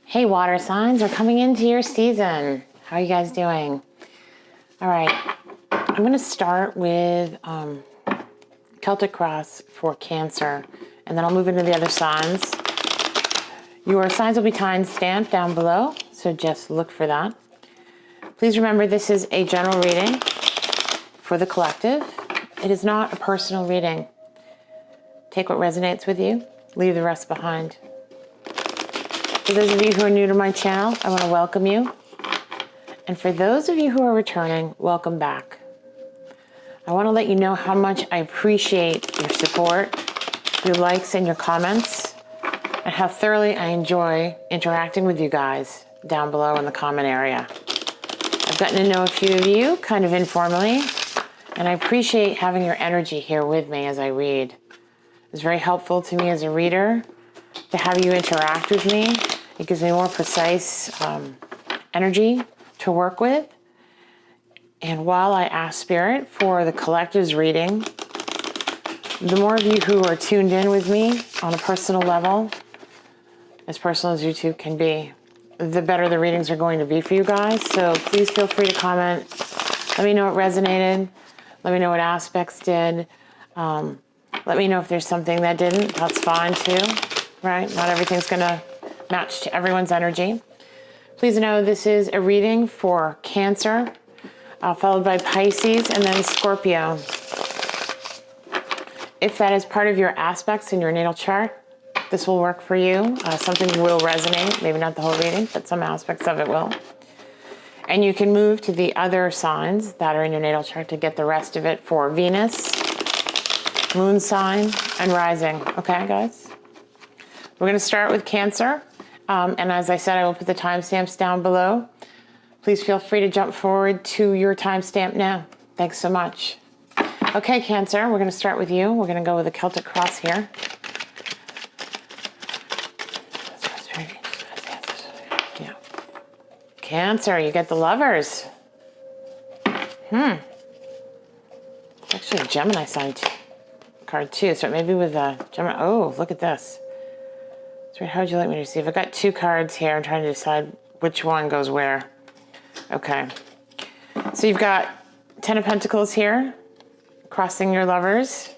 Hey, water signs are coming into your season. How are you guys doing? All right, I'm going to start with Celtic Cross for Cancer, and then I'll move into the other signs. Your signs will be time stamped down below, so just look for that. Please remember this is a general reading for the collective. It is not a personal reading. Take what resonates with you, leave the rest behind. For those of you who are new to my channel, I want to welcome you. And for those of you who are returning, welcome back. I want to let you know how much I appreciate your support, your likes and your comments, and how thoroughly I enjoy interacting with you guys down below in the comment area. I've gotten to know a few of you kind of informally, and I appreciate having your energy here with me as I read. It's very helpful to me as a reader to have you interact with me. It gives me more precise energy to work with. And while I ask Spirit for the collective's reading, the more of you who are tuned in with me on a personal level, as personal as YouTube can be, the better the readings are going to be for you guys. So please feel free to comment. Let me know what resonated. Let me know what aspects did. Let me know if there's something that didn't. That's fine too, right? Not everything's going to match to everyone's energy. Please know this is a reading for Cancer, followed by Pisces and then Scorpio. If that is part of your aspects in your natal chart, this will work for you. Something will resonate, maybe not the whole reading, but some aspects of it will. And you can move to the other signs that are in your natal chart to get the rest of it for Venus, moon sign, and rising. Okay, guys? We're going to start with Cancer. And as I said, I will put the timestamps down below. Please feel free to jump forward to your timestamp now. Thanks so much. Okay, Cancer, we're going to start with you. We're going to go with a Celtic Cross here. Yeah. Cancer, you get the Lovers. It's actually a Gemini sign card too, so maybe with a Gemini. Oh, look at this. How would you like me to receive? I've got two cards here. I'm trying to decide which one goes where. Okay. So you've got 10 of Pentacles here, crossing your Lovers.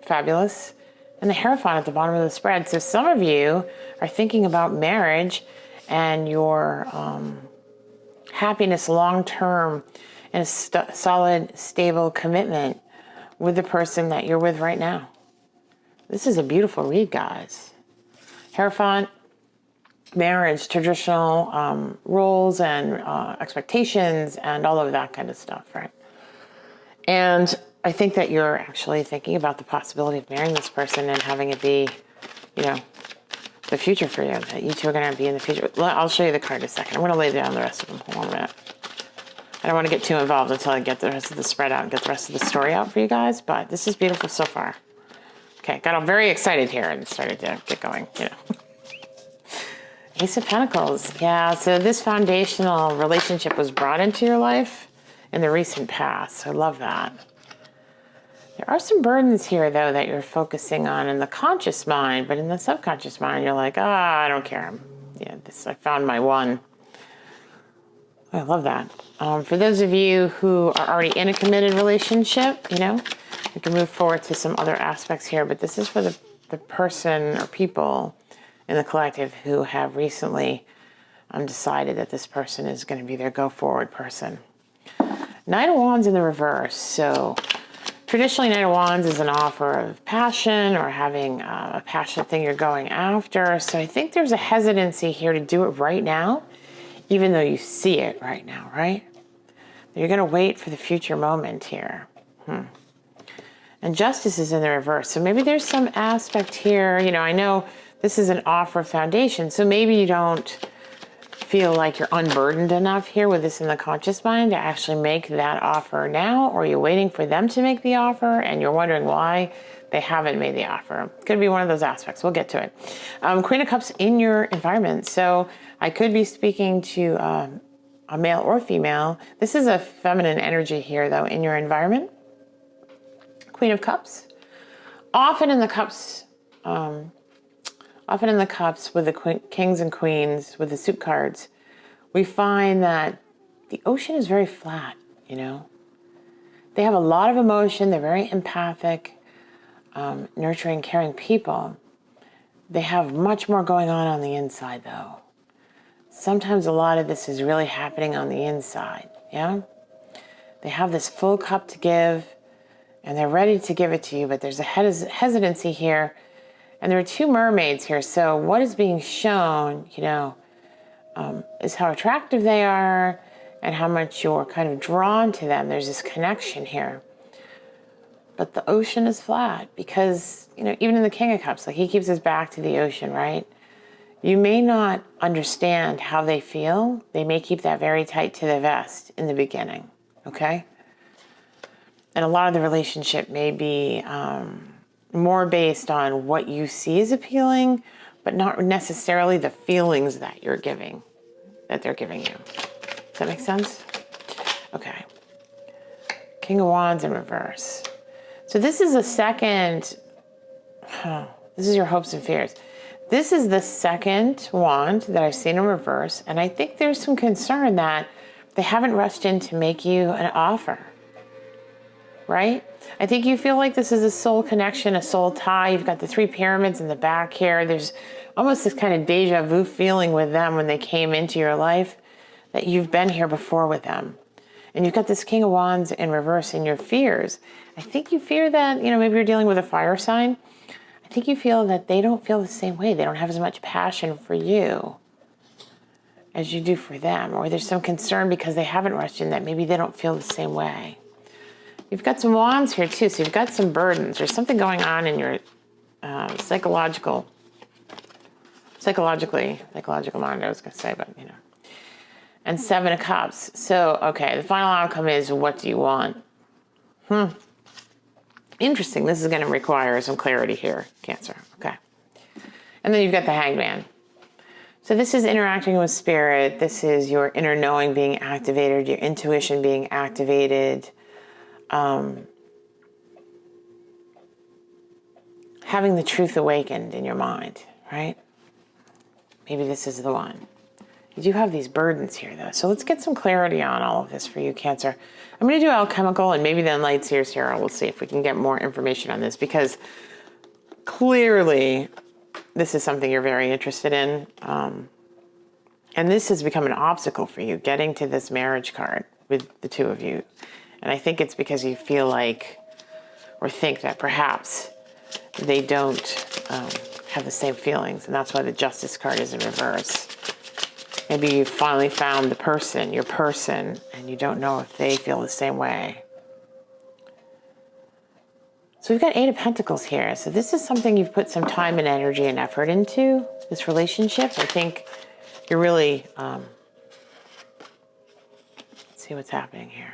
Fabulous. And the Hierophant at the bottom of the spread. So some of you are thinking about marriage and your happiness long-term and a solid, stable commitment with the person that you're with right now. This is a beautiful read, guys. Hierophant, marriage, traditional roles and expectations and all of that kind of stuff, right? And I think that you're actually thinking about the possibility of marrying this person and having it be, you know, the future for you, that you two are going to be in the future. I'll show you the card in a second. I'm going to lay down the rest of them. Hold on a minute. I don't want to get too involved until I get the rest of the spread out and get the rest of the story out for you guys, but this is beautiful so far. Okay, got all very excited here and started to get going, you know. Ace of Pentacles, yeah, so this foundational relationship was brought into your life in the recent past. I love that. There are some burdens here, though, that you're focusing on in the conscious mind, but in the subconscious mind, you're like, I don't care. Yeah, I found my one. I love that. For those of you who are already in a committed relationship, you know, we can move forward to some other aspects here, but this is for the person or people in the collective who have recently decided that this person is going to be their go-forward person. Knight of Wands in the reverse. So traditionally, Knight of Wands is an offer of passion or having a passionate thing you're going after. So I think there's a hesitancy here to do it right now, even though you see it right now, right? You're going to wait for the future moment here. And Justice is in the reverse. So maybe there's some aspect here. You know, I know this is an offer of foundation. So maybe you don't feel like you're unburdened enough here with this in the conscious mind to actually make that offer now. Or you're waiting for them to make the offer and you're wondering why they haven't made the offer. Could be one of those aspects. We'll get to it. Queen of Cups in your environment. So I could be speaking to a male or female. This is a feminine energy here, though, in your environment. Queen of Cups. Often in the Cups Often in the cups with the kings and queens, with the suit cards, we find that the ocean is very flat, you know. They have a lot of emotion. They're very empathic, nurturing, caring people. They have much more going on the inside, though. Sometimes a lot of this is really happening on the inside, yeah? They have this full cup to give, and they're ready to give it to you, but there's a hesitancy here. And there are two mermaids here, so what is being shown, you know, is how attractive they are and how much you're kind of drawn to them. There's this connection here. But the ocean is flat because, you know, even in the King of Cups, like he keeps his back to the ocean, right? You may not understand how they feel. They may keep that very tight to the vest in the beginning, okay? And a lot of the relationship may be more based on what you see as appealing, but not necessarily the feelings that you're giving, that they're giving you. Does that make sense? Okay. King of Wands in reverse. So this is a second, this is your hopes and fears. This is the second wand that I've seen in reverse, and I think there's some concern that they haven't rushed in to make you an offer, right? I think you feel like this is a soul connection, a soul tie. You've got the 3 pyramids in the back here. There's almost this kind of deja vu feeling with them when they came into your life, that you've been here before with them. And you've got this King of Wands in reverse in your fears. I think you fear that, you know, maybe you're dealing with a fire sign. I think you feel that they don't feel the same way. They don't have as much passion for you as you do for them. Or there's some concern because they haven't rushed in that maybe they don't feel the same way. You've got some wands here too, so you've got some burdens. There's something going on in your psychological mind, I was going to say, but you know. And 7 of Cups. So, okay, the final outcome is, what do you want? Interesting. This is going to require some clarity here, Cancer. Okay. And then you've got the Hangman. So this is interacting with spirit. This is your inner knowing being activated, your intuition being activated. Having the truth awakened in your mind, right? Maybe this is the one. You do have these burdens here, though. So let's get some clarity on all of this for you, Cancer. I'm going to do alchemical and maybe then light seers here. We'll see if we can get more information on this, because clearly this is something you're very interested in. And this has become an obstacle for you, getting to this marriage card with the two of you. And I think it's because you feel like, or think that perhaps they don't have the same feelings. And that's why the Justice card is in reverse. Maybe you finally found the person, your person, and you don't know if they feel the same way. So we've got 8 of Pentacles here. So this is something you've put some time and energy and effort into, this relationship. I think you're really, let's see what's happening here.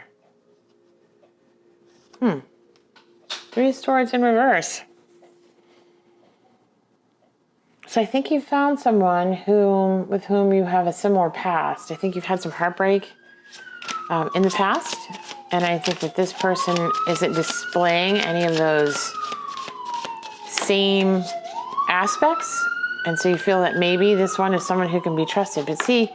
3 of Swords in reverse. So I think you found someone with whom you have a similar past. I think you've had some heartbreak in the past. And I think that this person isn't displaying any of those same aspects. And so you feel that maybe this one is someone who can be trusted. But see,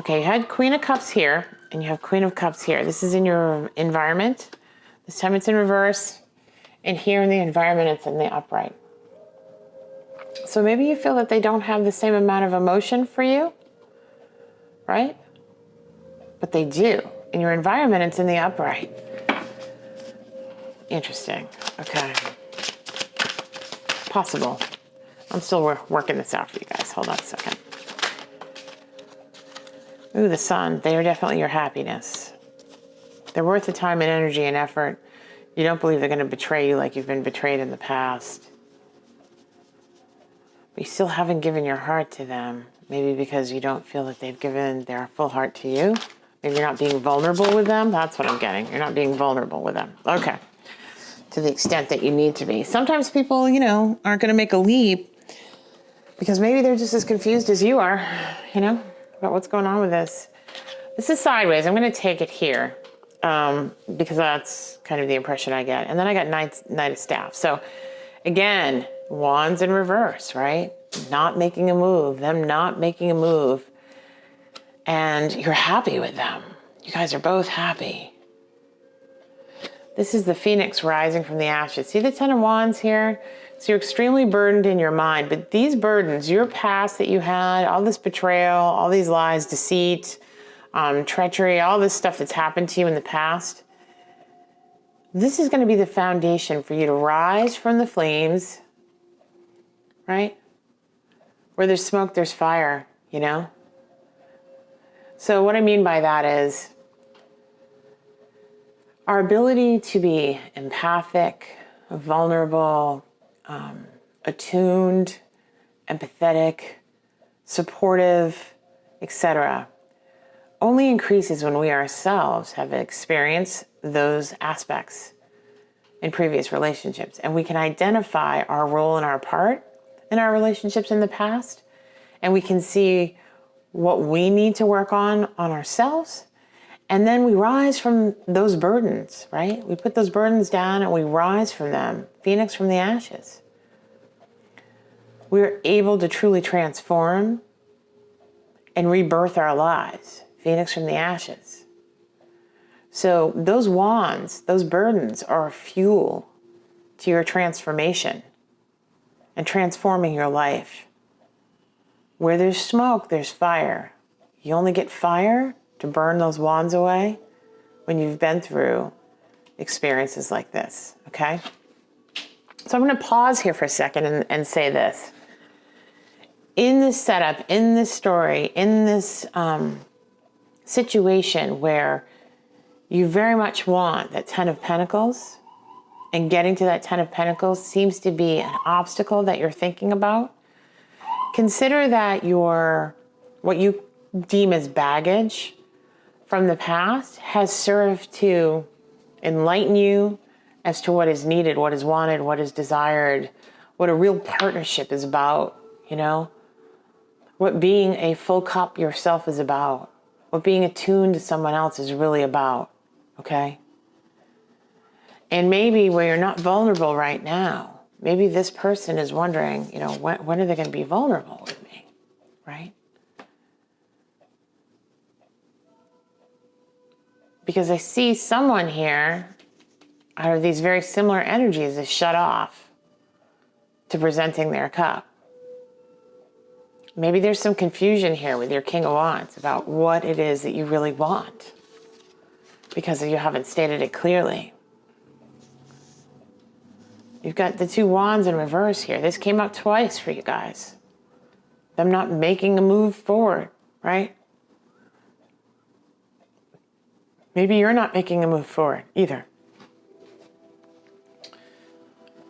okay, you had Queen of Cups here and you have Queen of Cups here. This is in your environment. This time it's in reverse. And here in the environment, it's in the upright. So maybe you feel that they don't have the same amount of emotion for you, right? But they do. In your environment, it's in the upright. Interesting. Okay. Possible. I'm still working this out for you guys. Hold on a second. Ooh, the Sun. They are definitely your happiness. They're worth the time and energy and effort. You don't believe they're going to betray you like you've been betrayed in the past. But you still haven't given your heart to them. Maybe because you don't feel that they've given their full heart to you. Maybe you're not being vulnerable with them. That's what I'm getting. You're not being vulnerable with them. Okay. To the extent that you need to be. Sometimes people, you know, aren't going to make a leap because maybe they're just as confused as you are, you know, about what's going on with this. This is sideways. I'm going to take it here because that's kind of the impression I get. And then I got Knight of Staff. So again, Wands in reverse, right? not making a move, them not making a move, and you're happy with them. You guys are both happy. This is the Phoenix rising from the ashes. See the Ten of Wands here? So you're extremely burdened in your mind, but these burdens, your past that you had, all this betrayal, all these lies, deceit, treachery, all this stuff that's happened to you in the past, this is going to be the foundation for you to rise from the flames, right? Where there's smoke, there's fire, you know? So what I mean by that is our ability to be empathic, vulnerable, attuned, empathetic, supportive, etc., only increases when we ourselves have experienced those aspects in previous relationships. And we can identify our role and our part in our relationships in the past. And we can see what we need to work on ourselves. And then we rise from those burdens, right? We put those burdens down and we rise from them. Phoenix from the ashes. We're able to truly transform and rebirth our lives. Phoenix from the ashes. So those wands, those burdens are fuel to your transformation and transforming your life. Where there's smoke, there's fire. You only get fire to burn those wands away when you've been through experiences like this, okay? So I'm going to pause here for a second and say this. In this setup, in this story, in this situation where you very much want that Ten of Pentacles, and getting to that Ten of Pentacles seems to be an obstacle that you're thinking about, consider that what you deem as baggage from the past has served to enlighten you as to what is needed, what is wanted, what is desired, what a real partnership is about, you know? What being a full cup yourself is about. What being attuned to someone else is really about, okay? And maybe where you're not vulnerable right now, maybe this person is wondering, you know, when are they going to be vulnerable with me, right? Because I see someone here out of these very similar energies is shut off to presenting their cup. Maybe there's some confusion here with your King of Wands about what it is that you really want because you haven't stated it clearly. You've got the two wands in reverse here. This came up twice for you guys. Them not making a move forward, right? Maybe you're not making a move forward either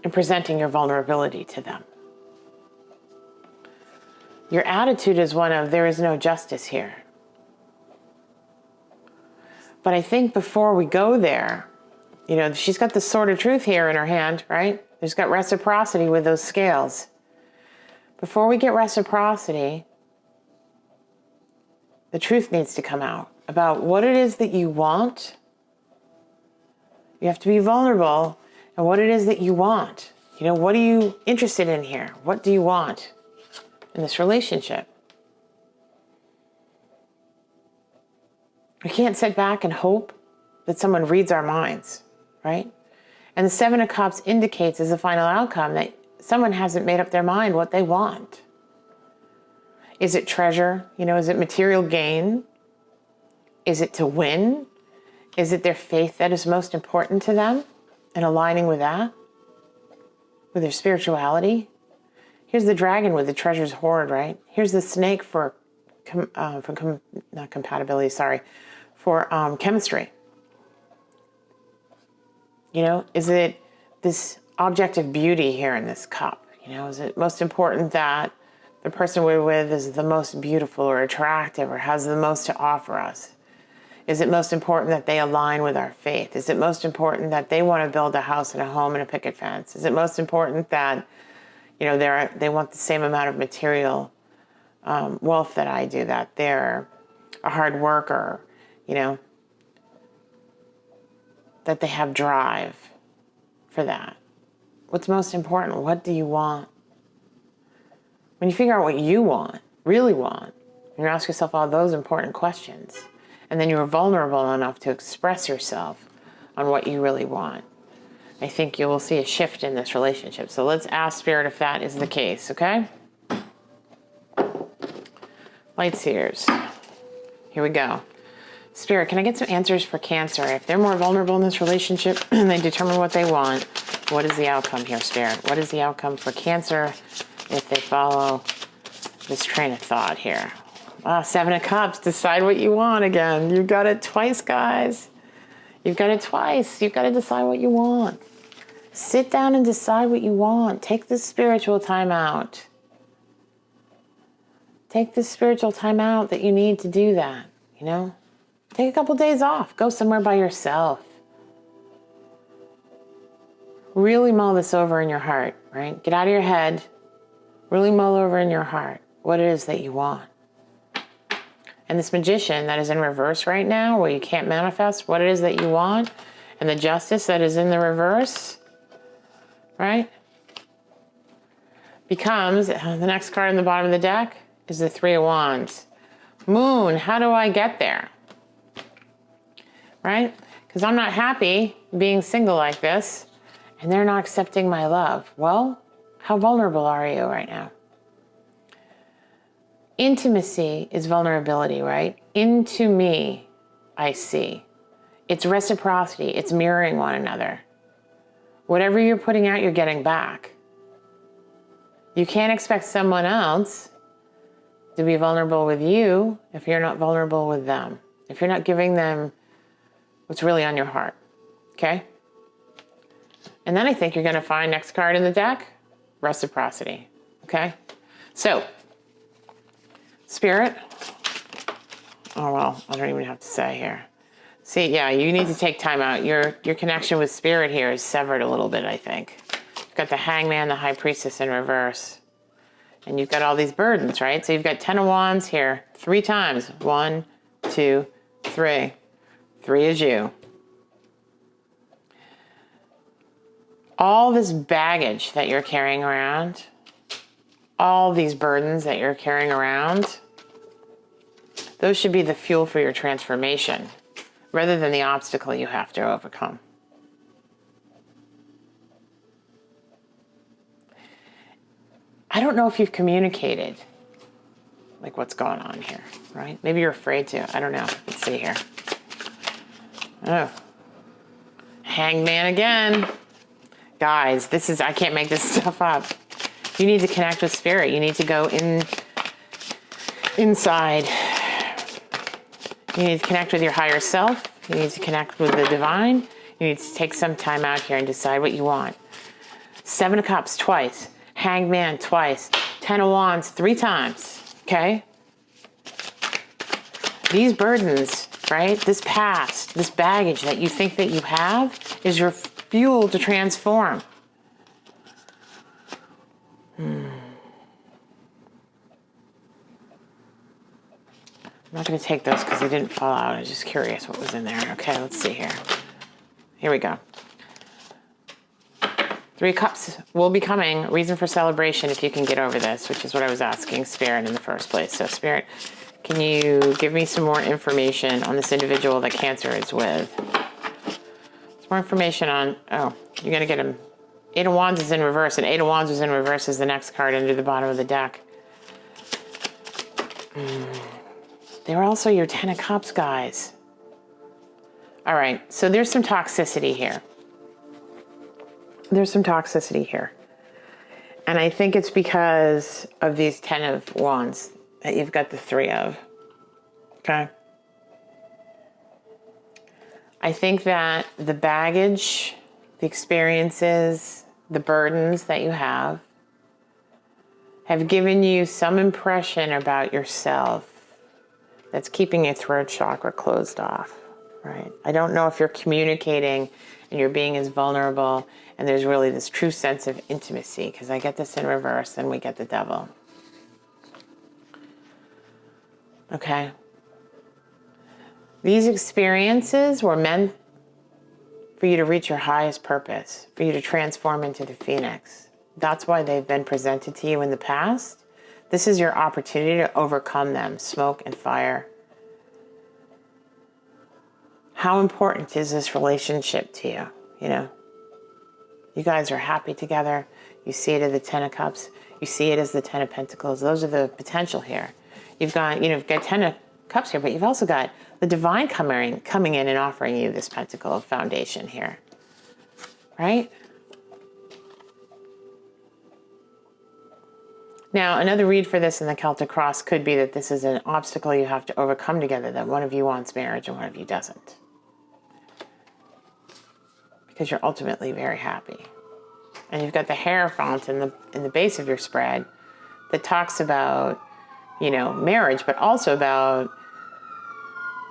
in presenting your vulnerability to them. Your attitude is one of, there is no justice here. But I think before we go there, you know, she's got the sword of truth here in her hand, right? There's got reciprocity with those scales. Before we get reciprocity, the truth needs to come out about what it is that you want. You have to be vulnerable and what it is that you want. You know, what are you interested in here? What do you want in this relationship? We can't sit back and hope that someone reads our minds, right? And the Seven of Cups indicates as a final outcome that someone hasn't made up their mind what they want. Is it treasure? You know, is it material gain? Is it to win? Is it their faith that is most important to them and aligning with that? With their spirituality? Here's the dragon with the treasure's hoard, right? Here's the snake for chemistry. You know, is it this object of beauty here in this cup? You know, is it most important that the person we're with is the most beautiful or attractive or has the most to offer us? Is it most important that they align with our faith? Is it most important that they want to build a house and a home and a picket fence? Is it most important that, you know, they want the same amount of material wealth that I do, that they're a hard worker, you know, that they have drive for that? What's most important? What do you want? When you figure out what you want, really want, and you ask yourself all those important questions, and then you're vulnerable enough to express yourself on what you really want, I think you will see a shift in this relationship. So let's ask Spirit if that is the case, okay? Light Seers. Here we go. Spirit, can I get some answers for Cancer? If they're more vulnerable in this relationship and they determine what they want, what is the outcome here, Spirit? What is the outcome for Cancer if they follow this train of thought here? Wow, Seven of Cups. Decide what you want again. You've got it twice, guys. You've got it twice. You've got to decide what you want. Sit down and decide what you want. Take this spiritual time out. Take this spiritual time out that you need to do that, you know? Take a couple days off. Go somewhere by yourself. Really mull this over in your heart, right? Get out of your head. Really mull over in your heart what it is that you want. And this Magician that is in reverse right now, where you can't manifest what it is that you want, and the Justice that is in the reverse, right? Becomes, the next card on the bottom of the deck is the Three of Wands. Moon, how do I get there? Right? Because I'm not happy being single like this, and they're not accepting my love. Well, how vulnerable are you right now? Intimacy is vulnerability, right? Into me, I see. It's reciprocity. It's mirroring one another. Whatever you're putting out, you're getting back. You can't expect someone else to be vulnerable with you if you're not vulnerable with them. If you're not giving them what's really on your heart, okay? And then I think you're gonna find next card in the deck, reciprocity, okay? So, Spirit, oh well, I don't even have to say here. See, yeah, you need to take time out. Your connection with Spirit here is severed a little bit, I think. You've got the Hangman, the High Priestess in reverse. And you've got all these burdens, right? So you've got 10 of Wands here 3 times. 1, 2, 3. 3 is you. All this baggage that you're carrying around, all these burdens that you're carrying around, those should be the fuel for your transformation rather than the obstacle you have to overcome. I don't know if you've communicated like what's going on here, right? Maybe you're afraid to. I don't know. Let's see here. Oh, Hangman again. Guys, this is, I can't make this stuff up. You need to connect with Spirit. You need to go inside. You need to connect with your higher self. You need to connect with the divine. You need to take some time out here and decide what you want. 7 of Cups twice. Hangman twice. 10 of Wands 3 times. Okay? These burdens, right? This past, this baggage that you think that you have is your fuel to transform. I'm not going to take those because they didn't fall out. I was just curious what was in there. Okay, let's see here. Here we go. 3 Cups will be coming. Reason for celebration if you can get over this, which is what I was asking Spirit in the first place. So Spirit, can you give me some more information on this individual that Cancer is with? Some more information on, oh, you're going to get him. 8 of Wands is in reverse, and 8 of Wands is in reverse is the next card under the bottom of the deck. They're also your 10 of Cups, guys. All right, so there's some toxicity here. There's some toxicity here. And I think it's because of these 10 of Wands that you've got the 3 of. Okay? I think that the baggage, the experiences, the burdens that you have given you some impression about yourself that's keeping your throat chakra closed off, right? I don't know if you're communicating and you're being as vulnerable and there's really this true sense of intimacy, because I get this in reverse and we get the Devil. Okay? These experiences were meant for you to reach your highest purpose, for you to transform into the Phoenix. That's why they've been presented to you in the past, This is your opportunity to overcome them, smoke and fire. How important is this relationship to you? You know, you guys are happy together. You see it as the Ten of Cups. You see it as the Ten of Pentacles. Those are the potential here. You've got, you've got Ten of Cups here, but you've also got the divine coming in and offering you this Pentacle of Foundation here, right? Now, another read for this in the Celtic Cross could be that this is an obstacle you have to overcome together, that one of you wants marriage and one of you doesn't. Because you're ultimately very happy. And you've got the Hierophant in the base of your spread that talks about, you know, marriage, but also about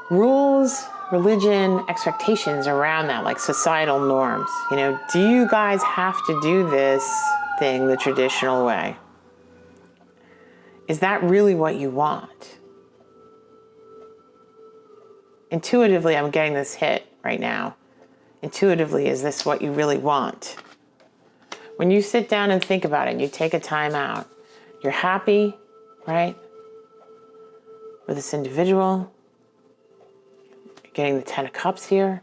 rules, religion, expectations around that, like societal norms. You know, do you guys have to do this thing the traditional way? Is that really what you want? Intuitively, I'm getting this hit right now. Intuitively, is this what you really want? When you sit down and think about it and you take a time out, you're happy, right? With this individual. You're getting the Ten of Cups here.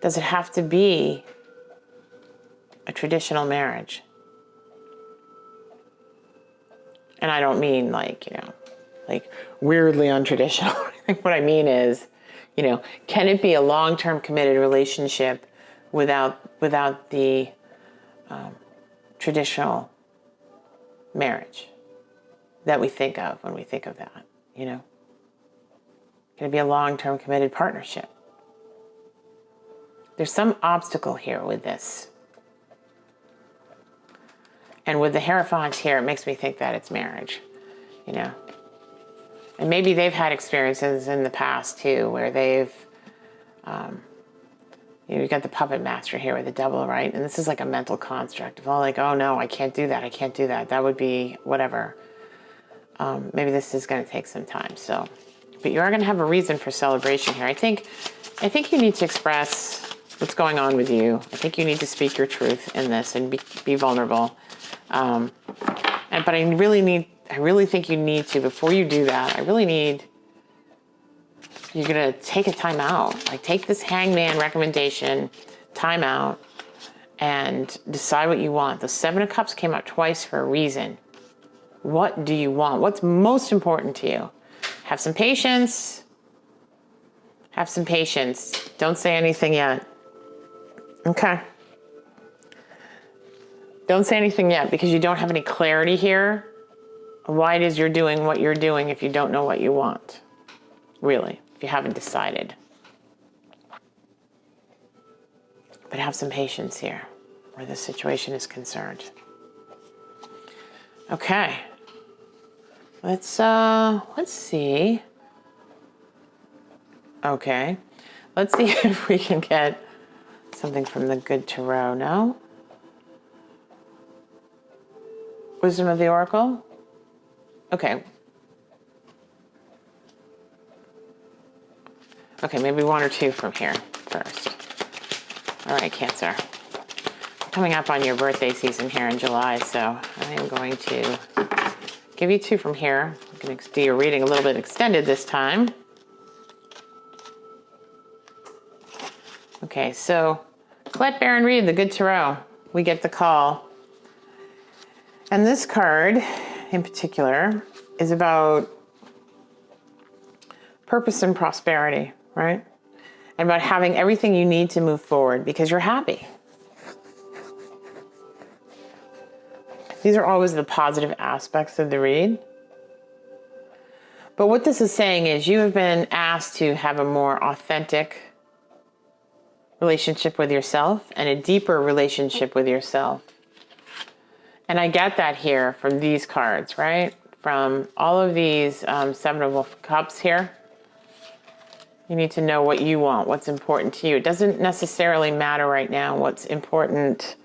Does it have to be a traditional marriage? And I don't mean like, you know, like weirdly untraditional. What I mean is, you know, can it be a long-term committed relationship without the traditional marriage that we think of when we think of that, you know? Can it be a long-term committed partnership? There's some obstacle here with this. And with the Hierophant here, it makes me think that it's marriage, you know? And maybe they've had experiences in the past too, where they've, you know, you got the puppet master here with the devil, right? And this is like a mental construct of all like, oh no, I can't do that. I can't do that. That would be whatever. Maybe this is going to take some time. So, but you are going to have a reason for celebration here. I think you need to express what's going on with you. I think you need to speak your truth in this and be vulnerable. But I really think you need to, before you do that, you're going to take a time out. Like take this Hangman recommendation, time out, and decide what you want. The Seven of Cups came out twice for a reason. What do you want? What's most important to you? Have some patience. Have some patience. Don't say anything yet. Okay. Don't say anything yet because you don't have any clarity here on why it is you're doing what you're doing if you don't know what you want. Really, if you haven't decided. But have some patience here where this situation is concerned. Okay. Let's see. Okay. Let's see if we can get something from the good tarot. No? Wisdom of the Oracle? Okay. Okay, maybe one or two from here first. All right, Cancer. Coming up on your birthday season here in July, so I am going to give you two from here. I'm going to do your reading a little bit extended this time. Okay, so Colette Baron Reed, the good tarot. We get the call. And this card, in particular, is about purpose and prosperity, right? And about having everything you need to move forward because you're happy. These are always the positive aspects of the read. But what this is saying is you have been asked to have a more authentic relationship with yourself and a deeper relationship with yourself. And I get that here from these cards, right? From all of these Seven of Cups here. You need to know what you want, what's important to you. It doesn't necessarily matter right now what's important.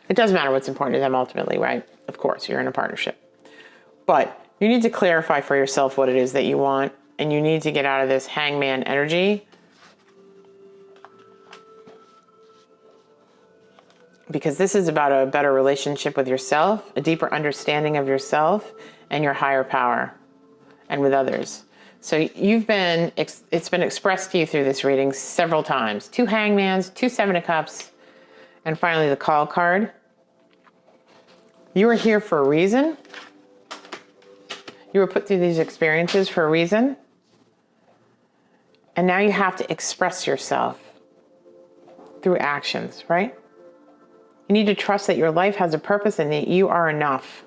It does matter what's important to them ultimately, right? Of course, you're in a partnership. But you need to clarify for yourself what it is that you want, and you need to get out of this Hangman energy because this is about a better relationship with yourself, a deeper understanding of yourself and your higher power and with others. So it's been expressed to you through this reading several times. 2 hangmans, 2 7 of cups, and finally the call card. You are here for a reason. You were put through these experiences for a reason. And now you have to express yourself through actions, right? You need to trust that your life has a purpose and that you are enough.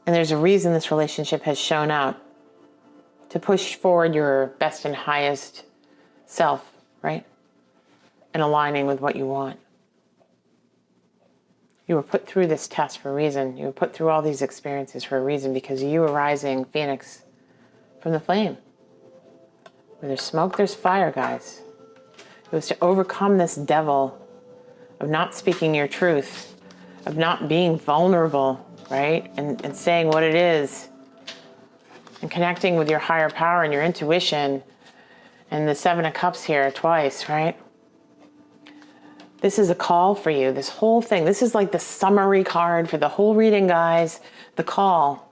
And there's a reason this relationship has shown up, to push forward your best and highest self, right? And aligning with what you want. You were put through this test for a reason. You were put through all these experiences for a reason, because you are rising phoenix from the flame. Where there's smoke, there's fire, guys. It was to overcome this devil of not speaking your truth, of not being vulnerable, right? And saying what it is, and connecting with your higher power and your intuition. And the 7 of Cups here twice, right? This is a call for you, this whole thing. This is like the summary card for the whole reading, guys. The call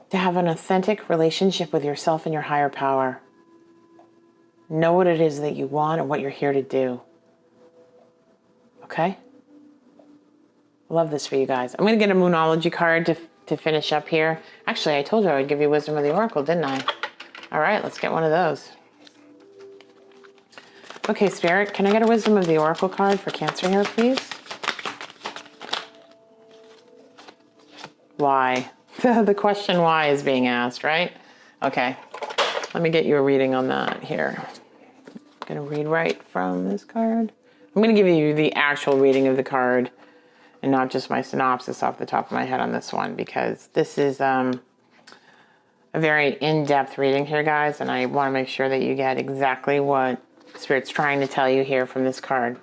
to have an authentic relationship with yourself and your higher power. Know what it is that you want and what you're here to do. Okay? I love this for you guys. I'm going to get a Moonology card to finish up here. Actually, I told you I would give you Wisdom of the Oracle, didn't I? All right, let's get one of those. Okay, Spirit, can I get a Wisdom of the Oracle card for Cancer here, please? Why? The question why is being asked, right? Okay, let me get you a reading on that here. I'm going to read right from this card. I'm going to give you the actual reading of the card and not just my synopsis off the top of my head on this one, because this is a very in-depth reading here, guys, and I want to make sure that you get exactly what Spirit's trying to tell you here from this card.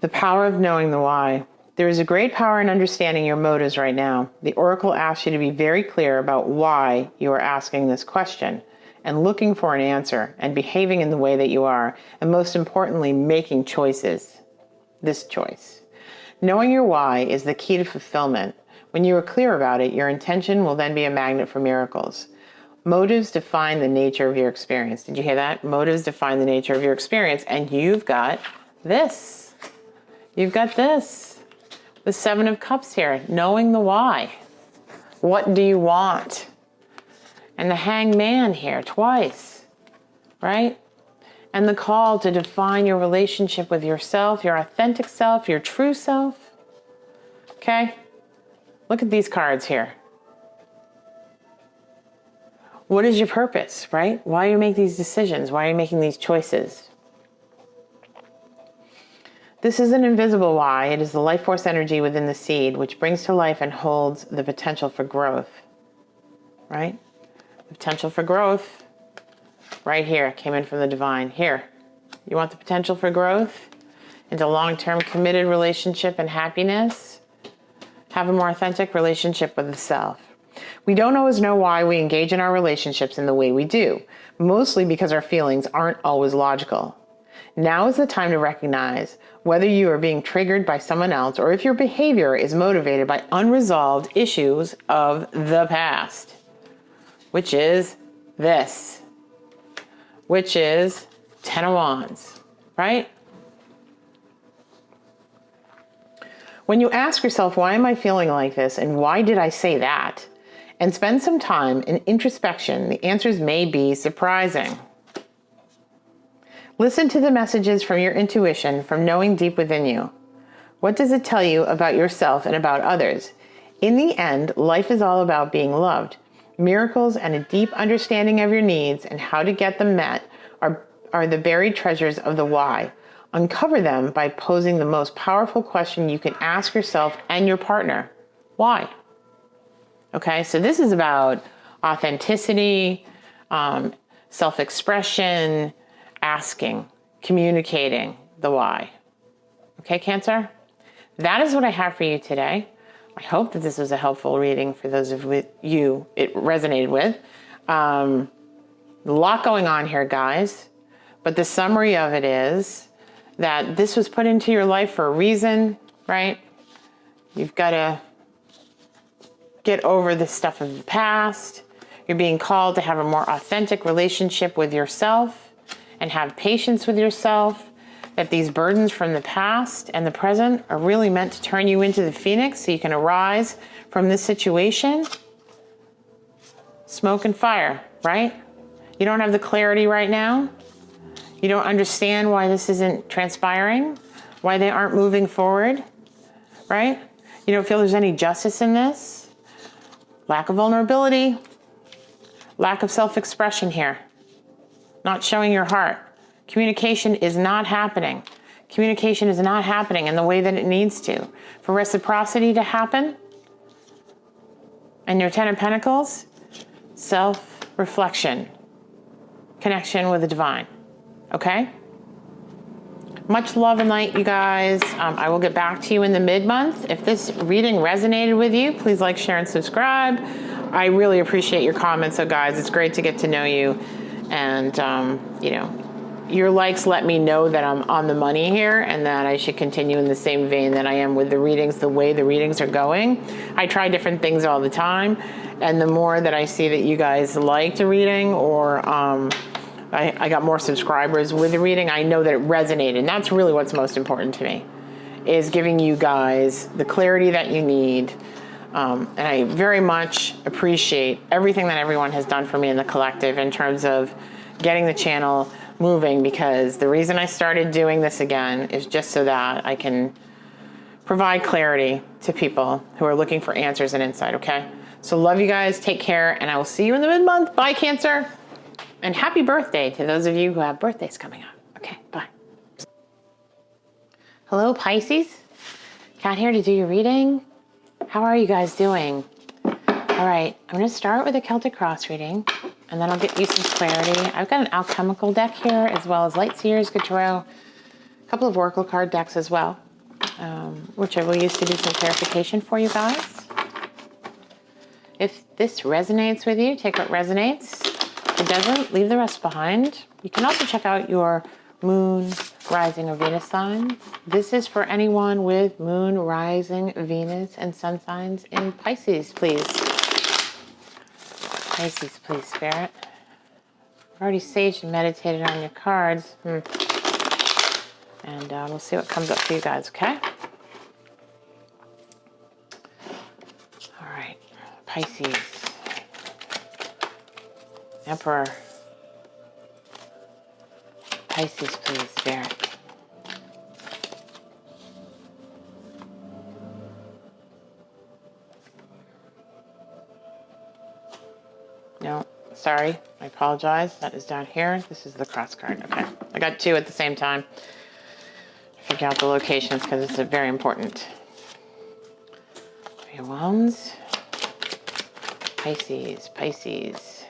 The power of knowing the why. There is a great power in understanding your motives right now. The Oracle asks you to be very clear about why you are asking this question and looking for an answer and behaving in the way that you are, and most importantly, making choices. This choice. Knowing your why is the key to fulfillment. When you are clear about it, your intention will then be a magnet for miracles. Motives define the nature of your experience. Did you hear that? Motives define the nature of your experience. And you've got this. You've got this. The 7 of Cups here. Knowing the why. What do you want? And the Hangman here twice. Right? And the call to define your relationship with yourself, your authentic self, your true self. Okay? Look at these cards here. What is your purpose, right? Why do you make these decisions? Why are you making these choices? This is an invisible why. It is the life force energy within the seed, which brings to life and holds the potential for growth, right? The potential for growth right here came in from the divine. Here, you want the potential for growth into long-term committed relationship and happiness? Have a more authentic relationship with the self. We don't always know why we engage in our relationships in the way we do, mostly because our feelings aren't always logical. Now is the time to recognize whether you are being triggered by someone else or if your behavior is motivated by unresolved issues of the past, which is this, which is 10 of Wands, right? When you ask yourself, why am I feeling like this and why did I say that? And spend some time in introspection, the answers may be surprising. Listen to the messages from your intuition, from knowing deep within you. What does it tell you about yourself and about others? In the end, life is all about being loved. Miracles and a deep understanding of your needs and how to get them met are the buried treasures of the why. Uncover them by posing the most powerful question you can ask yourself and your partner. Why? Okay, so this is about authenticity, self-expression, asking, communicating the why. Okay, Cancer? That is what I have for you today. I hope that this was a helpful reading for those of you it resonated with. A lot going on here, guys. But the summary of it is that this was put into your life for a reason, right? You've got to get over the stuff of the past. You're being called to have a more authentic relationship with yourself and have patience with yourself. That these burdens from the past and the present are really meant to turn you into the phoenix so you can arise from this situation. Smoke and fire, right? You don't have the clarity right now. You don't understand why this isn't transpiring, why they aren't moving forward, right? You don't feel there's any justice in this. Lack of vulnerability, lack of self-expression here, not showing your heart. Communication is not happening. Communication is not happening in the way that it needs to. For reciprocity to happen, and your Ten of Pentacles, self-reflection, connection with the divine, okay? Much love and light, you guys. I will get back to you in the mid-month. If this reading resonated with you, please like, share, and subscribe. I really appreciate your comments, so guys, it's great to get to know you. And, you know, your likes let me know that I'm on the money here and that I should continue in the same vein that I am with the readings, the way the readings are going. I try different things all the time. And the more that I see that you guys liked a reading or I got more subscribers with the reading, I know that it resonated. And that's really what's most important to me, is giving you guys the clarity that you need. And I very much appreciate everything that everyone has done for me in the collective in terms of getting the channel moving, because the reason I started doing this again is just so that I can provide clarity to people who are looking for answers and insight, okay? So love you guys, take care, and I will see you in the mid-month. Bye, Cancer. And happy birthday to those of you who have birthdays coming up. Okay, bye. Hello, Pisces. Kat here to do your reading. How are you guys doing? All right, I'm gonna start with a Celtic Cross reading, and then I'll get you some clarity. I've got an alchemical deck here, as well as Light Seers, Good Tarot, a couple of Oracle card decks as well, which I will use to do some clarification for you guys. If this resonates with you, take what resonates. If it doesn't, leave the rest behind. You can also check out your Moon, Rising, or Venus signs. This is for anyone with Moon, Rising, Venus, and Sun signs in Pisces, please. Pisces, please, Spirit. I've already saged and meditated on your cards. And we'll see what comes up for you guys, okay? All right, Pisces. Emperor. Pisces, please, Spirit. No, sorry, I apologize. That is down here. This is the cross card. Okay, I got two at the same time. Figure out the locations because it's very important. Three of Wands. Pisces, Pisces.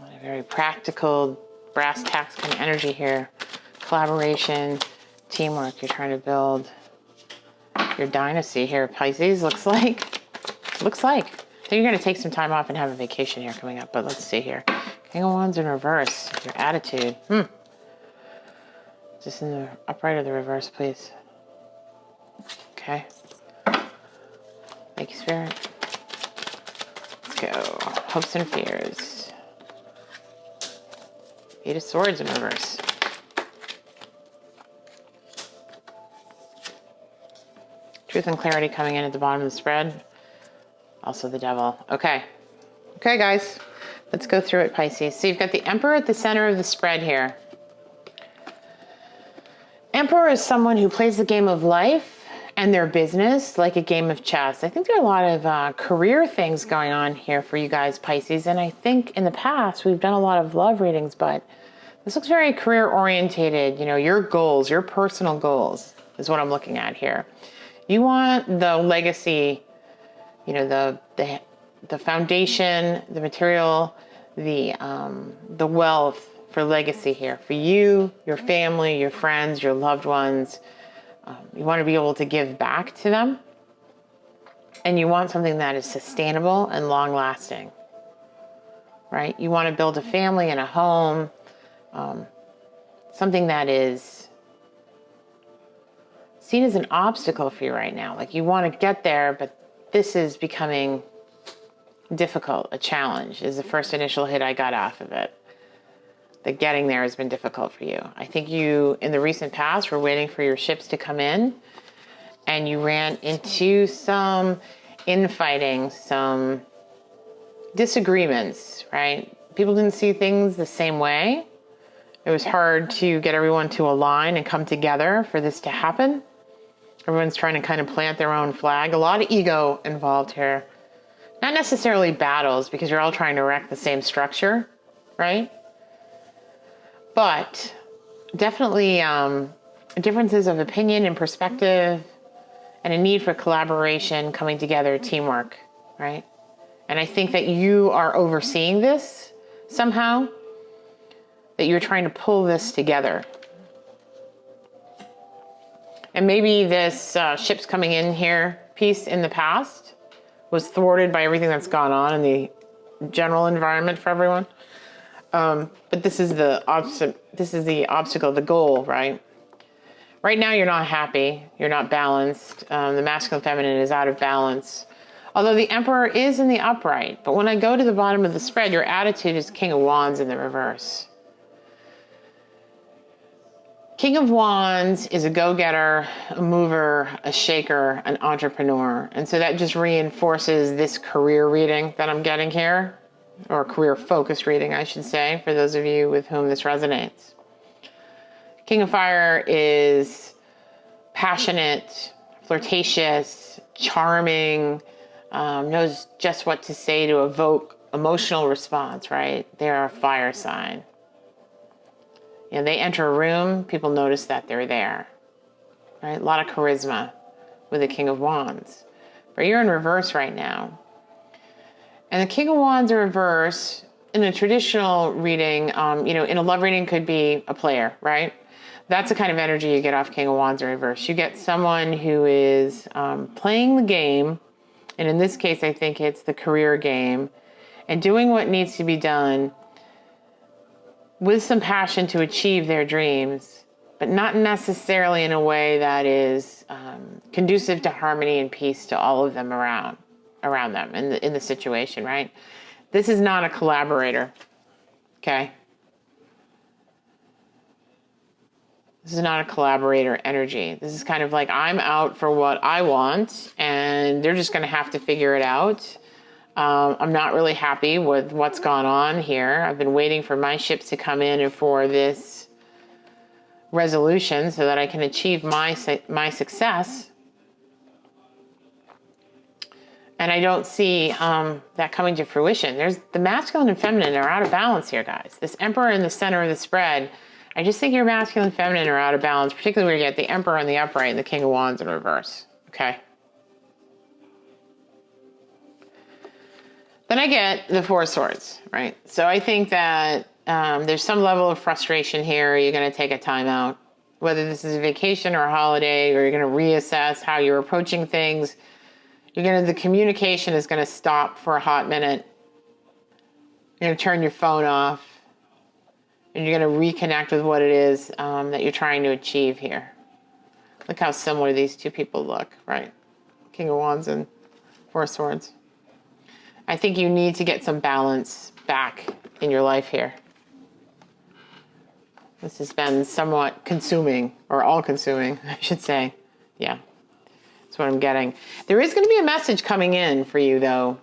A very practical, brass tacks kind of energy here. Collaboration, teamwork. You're trying to build your dynasty here, Pisces, looks like. Looks like. I think you're going to take some time off and have a vacation here coming up, but let's see here. King of Wands in reverse. Your attitude. Just in the upright or the reverse, please. Okay. Thank you, Spirit. Let's go. Hopes and fears. Eight of Swords in reverse. Truth and clarity coming in at the bottom of the spread. Also the Devil. Okay. Okay, guys. Let's go through it, Pisces. So you've got the Emperor at the center of the spread here. Emperor is someone who plays the game of life and their business like a game of chess. I think there are a lot of career things going on here for you guys, Pisces. And I think in the past, we've done a lot of love readings, but this looks very career orientated. You know, your goals, your personal goals is what I'm looking at here. You want the legacy, you know, the foundation, the material, the wealth for legacy here. For you, your family, your friends, your loved ones. You want to be able to give back to them. And you want something that is sustainable and long-lasting, right? You want to build a family and a home, something that is seen as an obstacle for you right now. Like you want to get there, but this is becoming difficult. A challenge is the first initial hit I got off of it. That getting there has been difficult for you. I think you, in the recent past, were waiting for your ships to come in, and you ran into some infighting, some disagreements, right? People didn't see things the same way. It was hard to get everyone to align and come together for this to happen. Everyone's trying to kind of plant their own flag. A lot of ego involved here. Not necessarily battles, because you're all trying to wreck the same structure, right? But definitely differences of opinion and perspective, and a need for collaboration, coming together, teamwork, right? And I think that you are overseeing this somehow, that you're trying to pull this together. And maybe this ships coming in here piece in the past was thwarted by everything that's gone on in the general environment for everyone. But this is the obstacle, the goal, right? Right now you're not happy, you're not balanced. The masculine feminine is out of balance. Although the Emperor is in the upright, but when I go to the bottom of the spread, your attitude is King of Wands in the reverse. King of Wands is a go-getter, a mover, a shaker, an entrepreneur. And so that just reinforces this career reading that I'm getting here, or career-focused reading, I should say, for those of you with whom this resonates. King of Fire is passionate, flirtatious, charming, knows just what to say to evoke emotional response, right? They're a fire sign. You know, they enter a room, people notice that they're there, right? A lot of charisma with the King of Wands. But you're in reverse right now. And the King of Wands in reverse, in a traditional reading, in a love reading could be a player, right? That's the kind of energy you get off King of Wands in reverse. You get someone who is playing the game, and in this case, I think it's the career game, and doing what needs to be done with some passion to achieve their dreams, but not necessarily in a way that is conducive to harmony and peace to all of them around them in the situation, right? This is not a collaborator, okay? This is not a collaborator energy. This is kind of like, I'm out for what I want, and they're just going to have to figure it out. I'm not really happy with what's gone on here. I've been waiting for my ships to come in and for this resolution so that I can achieve my success. And I don't see that coming to fruition. The masculine and feminine are out of balance here, guys. This Emperor in the center of the spread, I just think your masculine and feminine are out of balance, particularly where you get the Emperor in the upright and the King of Wands in reverse, okay? Then I get the Four of Swords, right? So I think that there's some level of frustration here. You're going to take a time out, whether this is a vacation or a holiday, or you're going to reassess how you're approaching things. The communication is going to stop for a hot minute. You're going to turn your phone off, and you're going to reconnect with what it is that you're trying to achieve here. Look how similar these two people look, right? King of Wands and Four of Swords. I think you need to get some balance back in your life here. This has been somewhat consuming, or all-consuming, I should say. Yeah, that's what I'm getting. There is going to be a message coming in for you, though.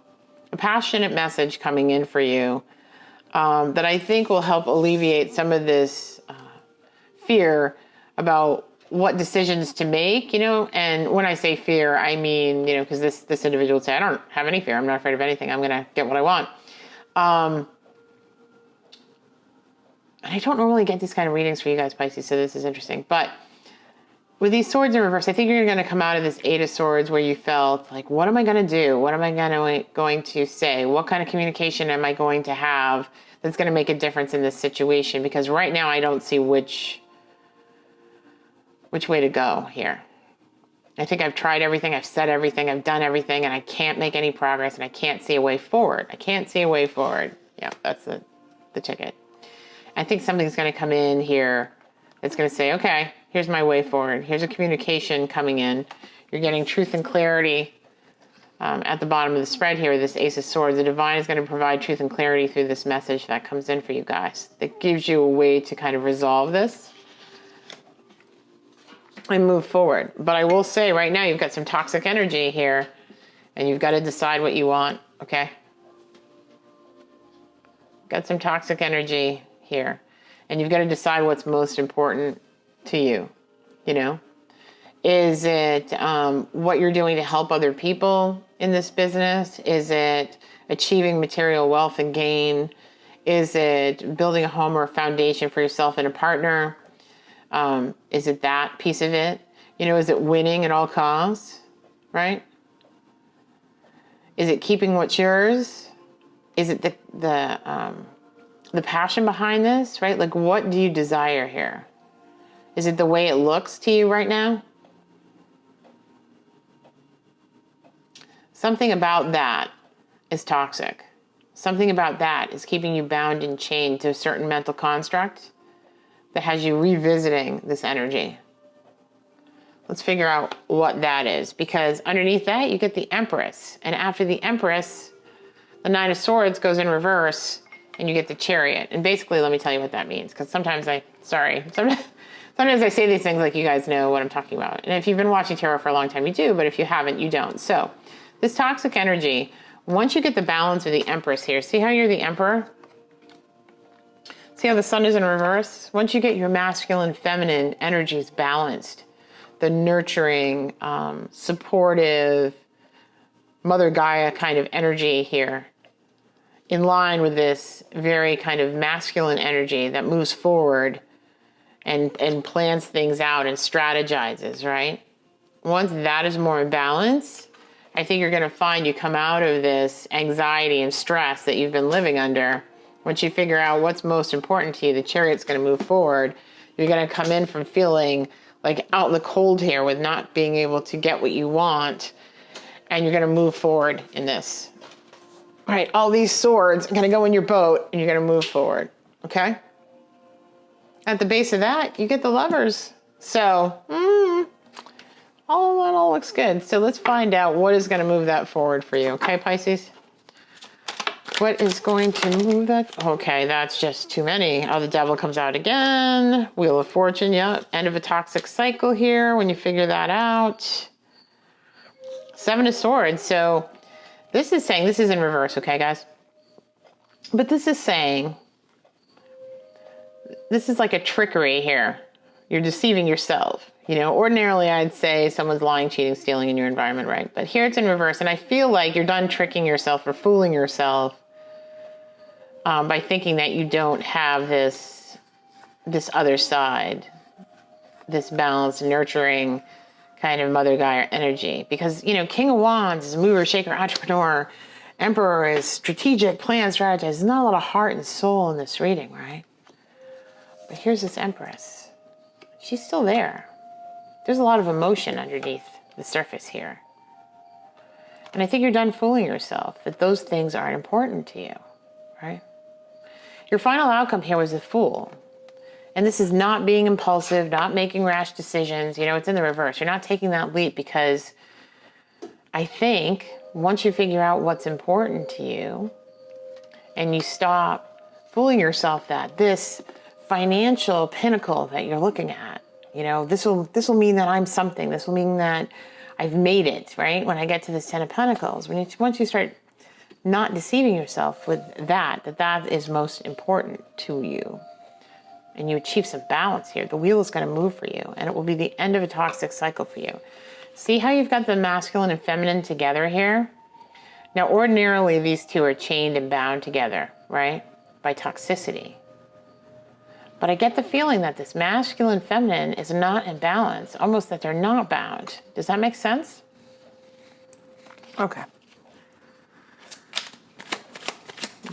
A passionate message coming in for you that I think will help alleviate some of this fear about what decisions to make, and when I say fear, I mean, because this individual would say, I don't have any fear. I'm not afraid of anything. I'm going to get what I want. And I don't normally get these kind of readings for you guys, Pisces, so this is interesting. But with these swords in reverse, I think you're going to come out of this Eight of Swords where you felt like, what am I going to do? What am I going to say? What kind of communication am I going to have that's going to make a difference in this situation? Because right now I don't see which way to go here. I think I've tried everything, I've said everything, I've done everything, and I can't make any progress, and I can't see a way forward. I can't see a way forward. Yeah, that's the ticket. I think something's going to come in here that's going to say, okay, here's my way forward. Here's a communication coming in. You're getting truth and clarity at the bottom of the spread here with this Ace of Swords. The divine is going to provide truth and clarity through this message that comes in for you guys. That gives you a way to kind of resolve this and move forward. But I will say right now you've got some toxic energy here and you've got to decide what you want, okay? Got some toxic energy here and you've got to decide what's most important to you, you know? Is it what you're doing to help other people in this business? Is it achieving material wealth and gain? Is it building a home or a foundation for yourself and a partner? Is it that piece of it? You know, is it winning at all costs, right? Is it keeping what's yours? Is it the passion behind this, right? Like, what do you desire here? Is it the way it looks to you right now? Something about that is toxic. Something about that is keeping you bound and chained to a certain mental construct that has you revisiting this energy. Let's figure out what that is, because underneath that you get the Empress, and after the Empress, the Nine of Swords goes in reverse and you get the Chariot. And basically, let me tell you what that means, because sometimes I say these things like you guys know what I'm talking about. And if you've been watching tarot for a long time, you do, but if you haven't, you don't. So this toxic energy, once you get the balance of the Empress here, see how you're the Emperor? See how the Sun is in reverse? Once you get your masculine, feminine energies balanced, the nurturing, supportive, Mother Gaia kind of energy here, in line with this very kind of masculine energy that moves forward and plans things out and strategizes, right? Once that is more in balance, I think you're going to find you come out of this anxiety and stress that you've been living under. Once you figure out what's most important to you, the Chariot's going to move forward. You're going to come in from feeling like out in the cold here with not being able to get what you want, and you're going to move forward in this. All right, all these swords are going to go in your boat, and you're going to move forward, okay? At the base of that, you get the Lovers. So, all looks good. So let's find out what is going to move that forward for you, okay, Pisces? What is going to move that? Okay, that's just too many. Oh, the Devil comes out again. Wheel of Fortune, yeah. End of a toxic cycle here when you figure that out. Seven of Swords. So this is saying, this is in reverse, okay, guys? But this is saying, this is like a trickery here. You're deceiving yourself. You know, ordinarily I'd say someone's lying, cheating, stealing in your environment, right? But here it's in reverse, and I feel like you're done tricking yourself or fooling yourself by thinking that you don't have this other side, this balanced, nurturing kind of Mother Gaia energy. Because, you know, King of Wands is mover, shaker, entrepreneur. Emperor is strategic, plan, strategize. There's not a lot of heart and soul in this reading, right? But here's this Empress. She's still there. There's a lot of emotion underneath the surface here. And I think you're done fooling yourself that those things aren't important to you, right? Your final outcome here was the Fool. And this is not being impulsive, not making rash decisions. You know, it's in the reverse. You're not taking that leap because I think once you figure out what's important to you and you stop fooling yourself that this financial pinnacle that you're looking at, you know, this will mean that I'm something. This will mean that I've made it, right? When I get to this Ten of Pentacles, once you start not deceiving yourself with that is most important to you, and you achieve some balance here, the wheel is going to move for you, and it will be the end of a toxic cycle for you. See how you've got the masculine and feminine together here? Now, ordinarily, these two are chained and bound together, right? By toxicity. But I get the feeling that this masculine feminine is not in balance, almost that they're not bound. Does that make sense? Okay.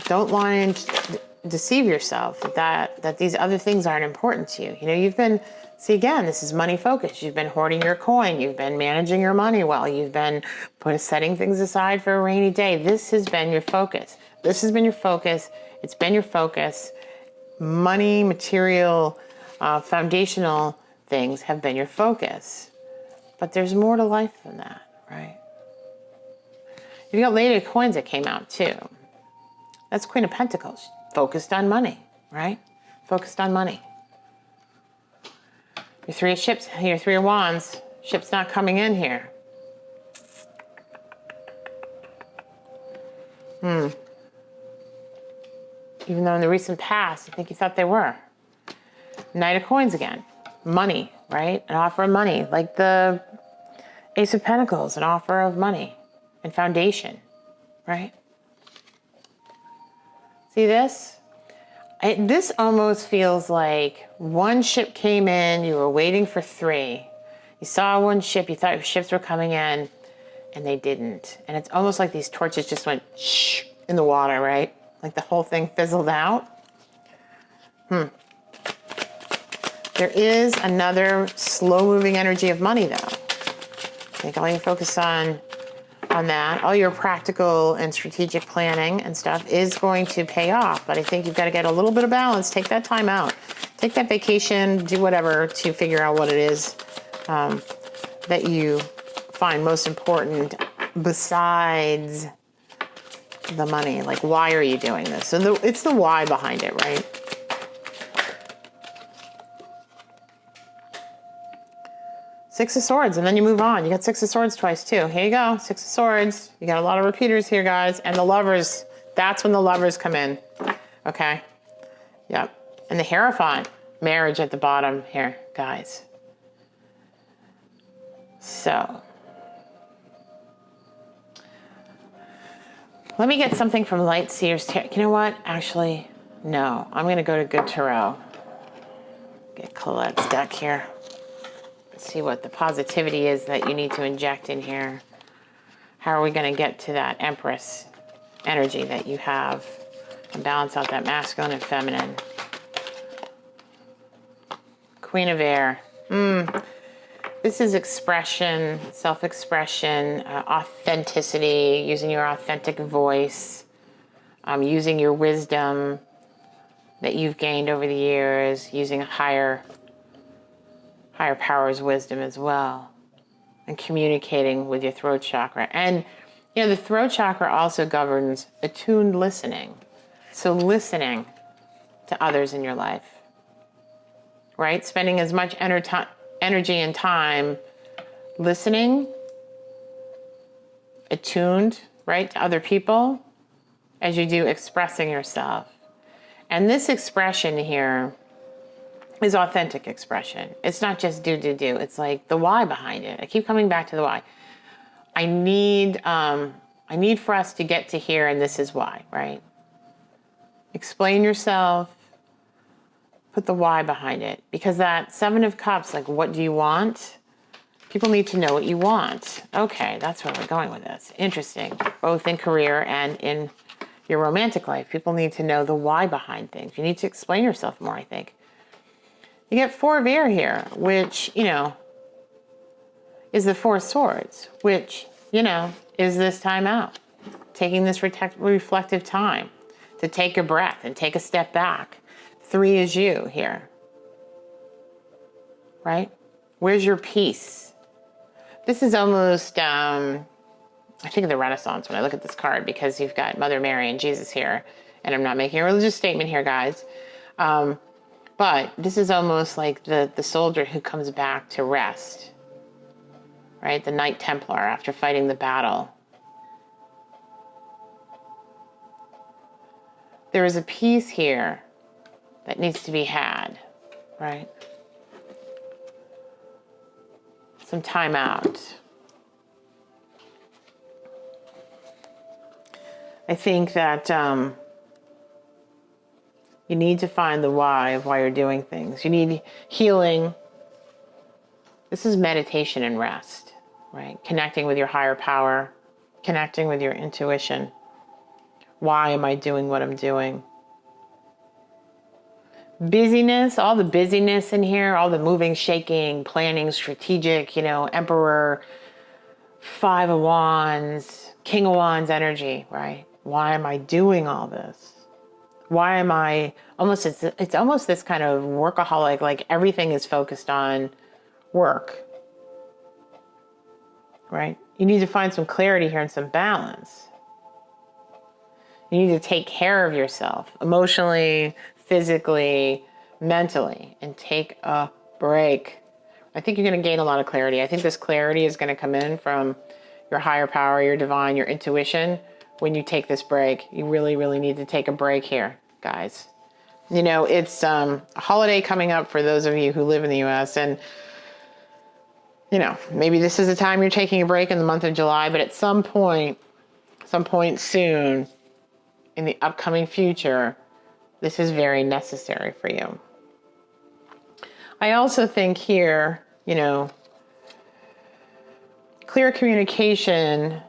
Don't lie and deceive yourself that these other things aren't important to you. You know, you've been See, again, this is money focused. You've been hoarding your coin. You've been managing your money well. You've been setting things aside for a rainy day. This has been your focus. This has been your focus. It's been your focus. Money, material, foundational things have been your focus. But there's more to life than that, right? You got Lady of Coins that came out too. That's Queen of Pentacles. Focused on money, right? Focused on money. Your Three of Ships, your Three of Wands. Ship's not coming in here. Even though in the recent past, I think you thought they were. Knight of Coins again. Money, right? An offer of money. Like the Ace of Pentacles, an offer of money and foundation, right? See this? This almost feels like one ship came in, you were waiting for three. You saw one ship, you thought ships were coming in, and they didn't. And it's almost like these torches just went shh in the water, right? Like the whole thing fizzled out. There is another slow-moving energy of money, though. I think all you focus on that, all your practical and strategic planning and stuff is going to pay off. But I think you've got to get a little bit of balance. Take that time out. Take that vacation, do whatever to figure out what it is that you find most important besides the money. Like, why are you doing this? So it's the why behind it, right? Six of Swords, and then you move on. You got Six of Swords twice, too. Here you go, Six of Swords. You got a lot of repeaters here, guys. And the Lovers, that's when the Lovers come in, okay? Yep. And the Hierophant, marriage at the bottom here, guys. So, let me get something from Light Seers. You know what? Actually, no. I'm going to go to Good Tarot. Get Colette's deck here. See what the positivity is that you need to inject in here. How are we going to get to that Empress energy that you have and balance out that masculine and feminine? Queen of Air. This is expression, self-expression, authenticity, using your authentic voice, using your wisdom that you've gained over the years, using a higher power's wisdom as well, and communicating with your throat chakra. And, you know, the throat chakra also governs attuned listening. So listening to others in your life, right? Spending as much energy and time listening, attuned, right, to other people as you do expressing yourself. And this expression here is authentic expression. It's not just do. It's like the why behind it. I keep coming back to the why. I need for us to get to here, and this is why, right? Explain yourself, put the why behind it. Because that Seven of Cups, like, what do you want? People need to know what you want. Okay, that's where we're going with this. Interesting. Both in career and in your romantic life. People need to know the why behind things. You need to explain yourself more, I think. You get Four of Air here, which, you know, is the Four of Swords, which, you know, is this time out. Taking this reflective time to take a breath and take a step back. Three is you here, right? Where's your peace? This is almost, I think of the Renaissance when I look at this card, because you've got Mother Mary and Jesus here, and I'm not making a religious statement here, guys. But this is almost like the soldier who comes back to rest, right? The Knight Templar after fighting the battle. There is a peace here that needs to be had, right? Some time out. I think that you need to find the why of why you're doing things. You need healing. This is meditation and rest, right? Connecting with your higher power, connecting with your intuition. Why am I doing what I'm doing? busyness, all the busyness in here, all the moving, shaking, planning, strategic, Emperor, Five of Wands, King of Wands energy, right? Why am I doing all this? Why am I it's almost this kind of workaholic, like everything is focused on work, right? You need to find some clarity here and some balance. You need to take care of yourself emotionally, physically, mentally, and take a break. I think you're going to gain a lot of clarity. I think this clarity is going to come in from your higher power, your divine, your intuition. When you take this break, you really, really need to take a break here, guys. It's a holiday coming up for those of you who live in the U.S. And, maybe this is the time you're taking a break in the month of July, but at some point soon in the upcoming future, this is very necessary for you. I also think here, clear communication,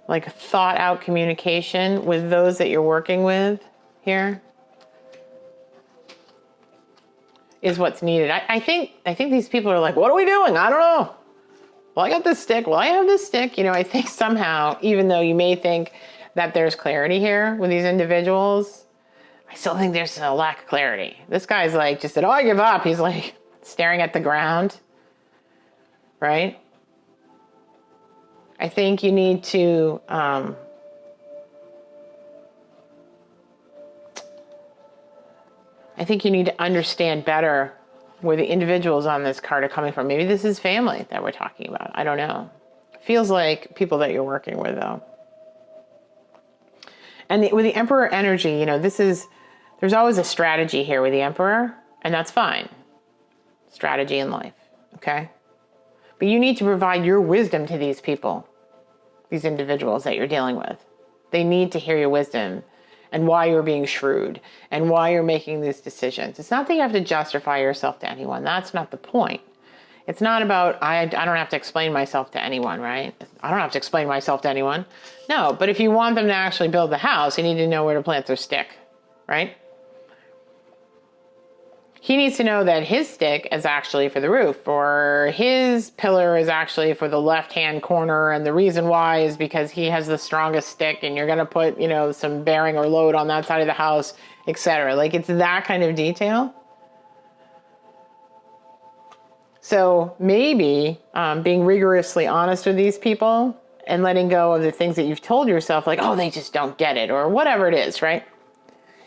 like thought out communication with those that you're working with here is what's needed. I think these people are like, what are we doing? I don't know. Well, I got this stick. Well, I have this stick. I think somehow, even though you may think that there's clarity here with these individuals, I still think there's a lack of clarity. This guy's like, just said, oh, I give up. He's like staring at the ground, right? I think you need to understand better where the individuals on this card are coming from. Maybe this is family that we're talking about. I don't know. Feels like people that you're working with, though. And with the Emperor energy, there's always a strategy here with the Emperor, and that's fine. Strategy in life, okay? But you need to provide your wisdom to these people, these individuals that you're dealing with. They need to hear your wisdom and why you're being shrewd and why you're making these decisions. It's not that you have to justify yourself to anyone. That's not the point. It's not about, I don't have to explain myself to anyone, right? I don't have to explain myself to anyone. No, but if you want them to actually build the house, you need to know where to plant their stick, right? He needs to know that his stick is actually for the roof, or his pillar is actually for the left-hand corner, and the reason why is because he has the strongest stick, and you're going to put, some bearing or load on that side of the house, etc. Like, it's that kind of detail. So maybe being rigorously honest with these people and letting go of the things that you've told yourself, like, oh, they just don't get it, or whatever it is, right,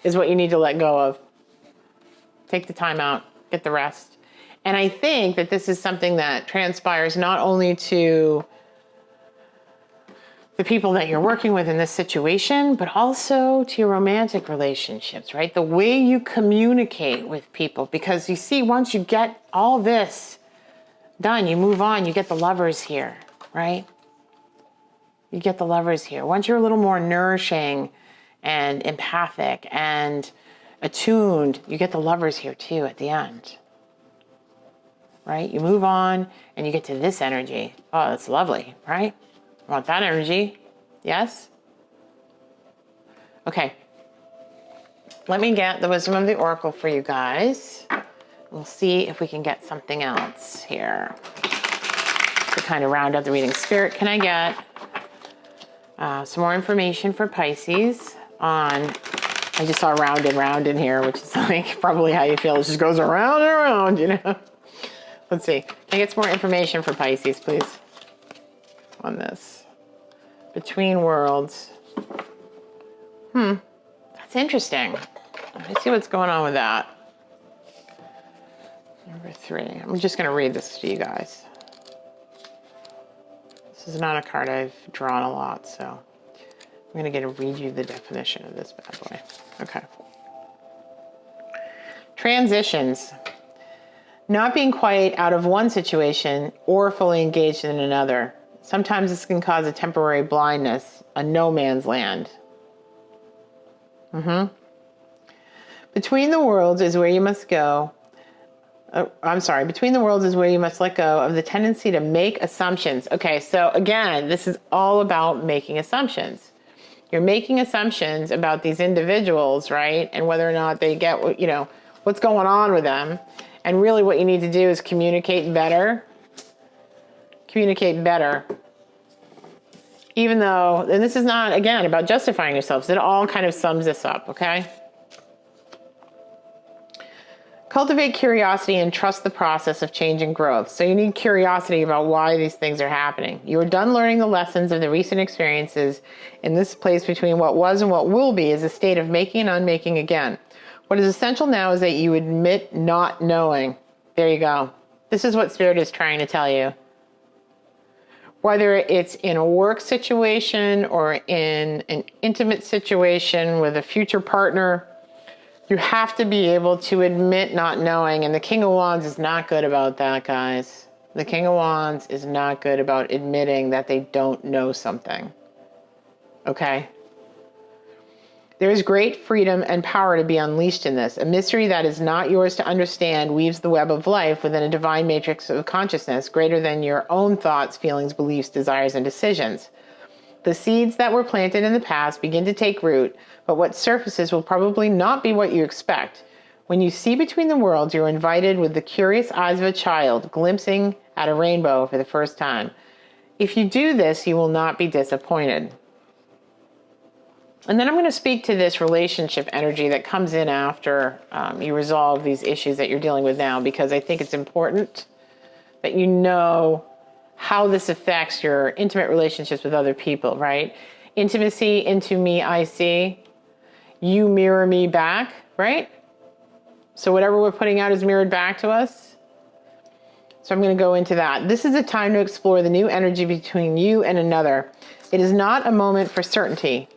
is what you need to let go of. Take the time out, get the rest. And I think that this is something that transpires not only to the people that you're working with in this situation, but also to your romantic relationships, right? The way you communicate with people. Because you see, once you get all this done, you move on, you get the Lovers here, right? You get the Lovers here. Once you're a little more nourishing and empathic and attuned, you get the Lovers here too at the end, right? You move on and you get to this energy. Oh, that's lovely, right? I want that energy. Yes? Okay. Let me get the wisdom of the Oracle for you guys. We'll see if we can get something else here to kind of round out the reading. Spirit, can I get some more information for Pisces on... I just saw round and round in here, which is like probably how you feel. It just goes around and around, Let's see. Can I get some more information for Pisces, please, on this? Between worlds. That's interesting. Let's see what's going on with that. Number 3. I'm just going to read this to you guys. This is not a card I've drawn a lot, so I'm going to read you the definition of this bad boy. Okay. Transitions. Not being quite out of one situation or fully engaged in another. Sometimes this can cause a temporary blindness, a no man's land. Between the worlds is where you must go. Between the worlds is where you must let go of the tendency to make assumptions. Okay, so again, this is all about making assumptions. You're making assumptions about these individuals, right? And whether or not they get what what's going on with them. And really what you need to do is communicate better. Communicate better. Even though, and this is not, again, about justifying yourselves. It all kind of sums this up, okay? Cultivate curiosity and trust the process of change and growth. So you need curiosity about why these things are happening. You are done learning the lessons of the recent experiences. In this place between what was and what will be is a state of making and unmaking again. What is essential now is that you admit not knowing. There you go. This is what Spirit is trying to tell you. Whether it's in a work situation or in an intimate situation with a future partner, you have to be able to admit not knowing. And the King of Wands is not good about that, guys. The King of Wands is not good about admitting that they don't know something. Okay? There is great freedom and power to be unleashed in this. A mystery that is not yours to understand weaves the web of life within a divine matrix of consciousness greater than your own thoughts, feelings, beliefs, desires, and decisions. The seeds that were planted in the past begin to take root, but what surfaces will probably not be what you expect. When you see between the worlds, you're invited with the curious eyes of a child, glimpsing at a rainbow for the first time. If you do this, you will not be disappointed. And then I'm going to speak to this relationship energy that comes in after you resolve these issues that you're dealing with now, because I think it's important that you know how this affects your intimate relationships with other people, right? Intimacy, into me, I see. You mirror me back, right? So whatever we're putting out is mirrored back to us. So I'm going to go into that. This is a time to explore the new energy between you and another. It is not a moment for certainty.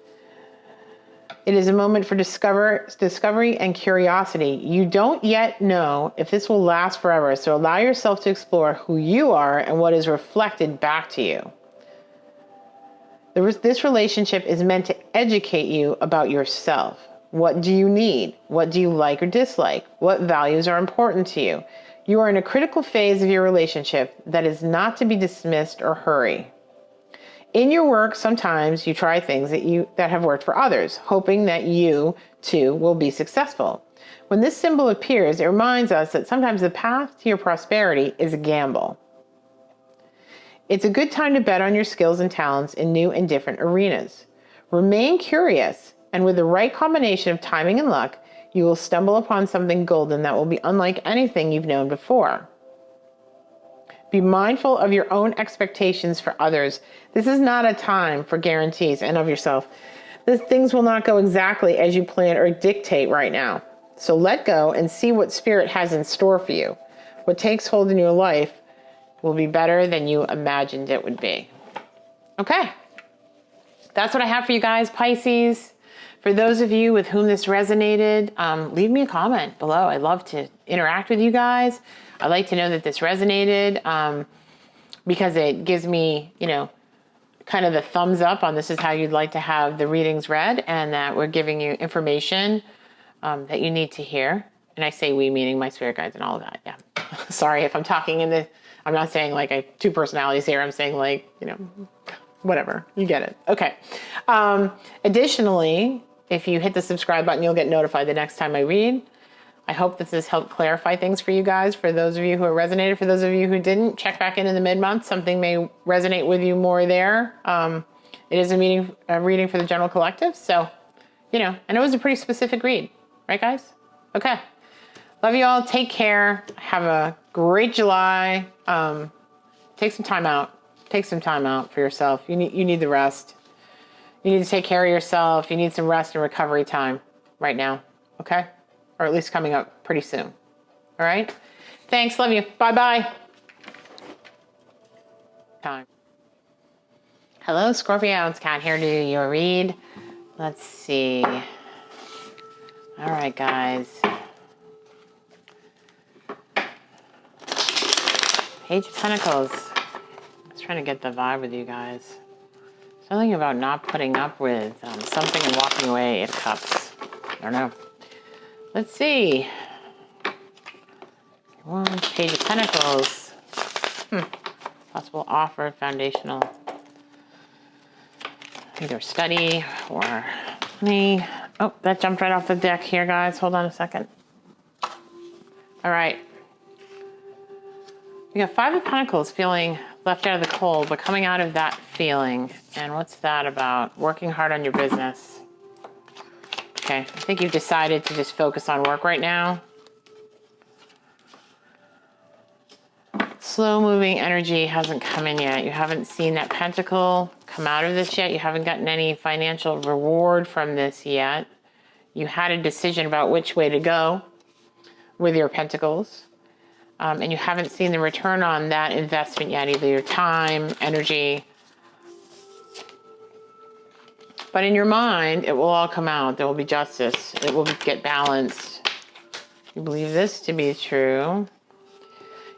It is a moment for discovery and curiosity. You don't yet know if this will last forever, so allow yourself to explore who you are and what is reflected back to you. This relationship is meant to educate you about yourself. What do you need? What do you like or dislike? What values are important to you? You are in a critical phase of your relationship that is not to be dismissed or hurried. In your work, sometimes you try things that have worked for others, hoping that you, too, will be successful. When this symbol appears, it reminds us that sometimes the path to your prosperity is a gamble. It's a good time to bet on your skills and talents in new and different arenas. Remain curious, and with the right combination of timing and luck, you will stumble upon something golden that will be unlike anything you've known before. Be mindful of your own expectations for others. This is not a time for guarantees, and of yourself. Things will not go exactly as you plan or dictate right now. So let go and see what Spirit has in store for you. What takes hold in your life will be better than you imagined it would be. Okay. That's what I have for you guys, Pisces. For those of you with whom this resonated, leave me a comment below. I'd love to interact with you guys. I'd like to know that this resonated because it gives me, kind of the thumbs up on this is how you'd like to have the readings read, and that we're giving you information that you need to hear. And I say we, meaning my spirit guides and all of that. Yeah. Sorry if I'm talking I'm not saying like I have two personalities here. I'm saying like, whatever. You get it. Okay. Additionally, if you hit the subscribe button, you'll get notified the next time I read. I hope that this helped clarify things for you guys. For those of you who are resonated, for those of you who didn't, check back in the mid-month. Something may resonate with you more there. It is a reading for the general collective. So, and it was a pretty specific read. Right, guys? Okay. Love you all. Take care. Have a great July. Take some time out. Take some time out for yourself. You need the rest. You need to take care of yourself. You need some rest and recovery time right now. Okay? Or at least coming up pretty soon. All right? Thanks. Love you. Bye-bye. Time. Hello, Scorpio. It's Kat here to do your read. Let's see. All right, guys. Page of Pentacles. I was trying to get the vibe with you guys. Something about not putting up with something and walking away. 8 of Cups. I don't know. Let's see. Page of Pentacles. Possible offer, foundational. Either study or money. Oh, that jumped right off the deck here, guys. Hold on a second. All right. We got Five of Pentacles, feeling left out of the cold, but coming out of that feeling. And what's that about? Working hard on your business. Okay, I think you've decided to just focus on work right now. Slow moving energy hasn't come in yet. You haven't seen that pentacle come out of this yet. You haven't gotten any financial reward from this yet. You had a decision about which way to go with your pentacles. And you haven't seen the return on that investment yet, either your time, energy. But in your mind, it will all come out. There will be justice. It will get balanced. You believe this to be true.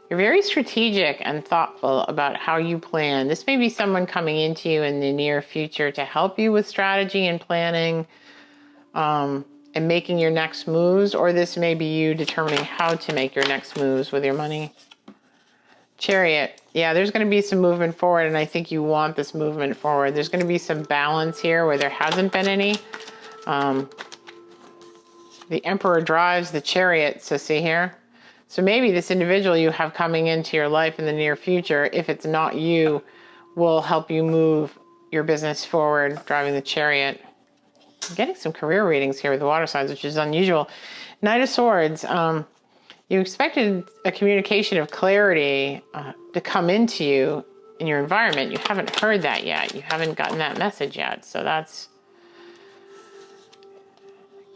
You're very strategic and thoughtful about how you plan. This may be someone coming into you in the near future to help you with strategy and planning and making your next moves, or this may be you determining how to make your next moves with your money. Chariot. Yeah, there's going to be some movement forward, and I think you want this movement forward. There's going to be some balance here where there hasn't been any. The Emperor drives the Chariot, so see here. So maybe this individual you have coming into your life in the near future, if it's not you, will help you move your business forward, driving the Chariot. I'm getting some career readings here with the water signs, which is unusual. Knight of Swords. You expected a communication of clarity to come into you in your environment. You haven't heard that yet. You haven't gotten that message yet. So that's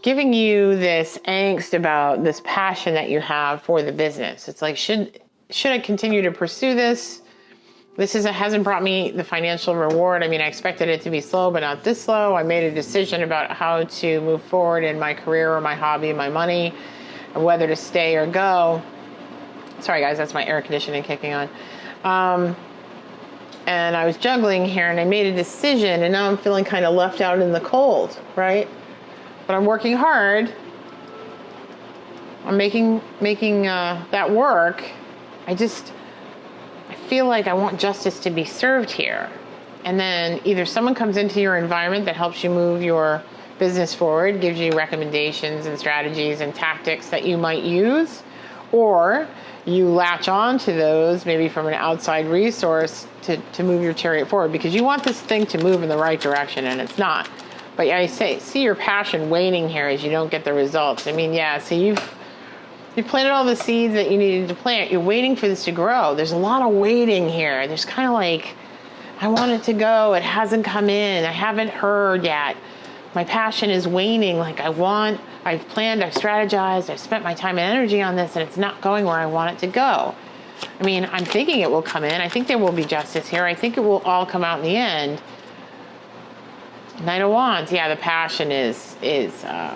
giving you this angst about this passion that you have for the business. It's like, should I continue to pursue this? This hasn't brought me the financial reward. I mean, I expected it to be slow, but not this slow. I made a decision about how to move forward in my career or my hobby, my money, or whether to stay or go. Sorry, guys, that's my air conditioning kicking on. And I was juggling here, and I made a decision, and now I'm feeling kind of left out in the cold, right? But I'm working hard. I'm making that work. I feel like I want justice to be served here. And then either someone comes into your environment that helps you move your business forward, gives you recommendations and strategies and tactics that you might use, or you latch on to those maybe from an outside resource to move your chariot forward, because you want this thing to move in the right direction, and it's not. But I see your passion waning here as you don't get the results. I mean, yeah, so you've planted all the seeds that you needed to plant. You're waiting for this to grow. There's a lot of waiting here. There's kind of like, I want it to go. It hasn't come in. I haven't heard yet. My passion is waning. Like I've planned, I've strategized, I've spent my time and energy on this, and it's not going where I want it to go. I mean, I'm thinking it will come in. I think there will be justice here. I think it will all come out in the end. Knight of Wands. Yeah, the passion is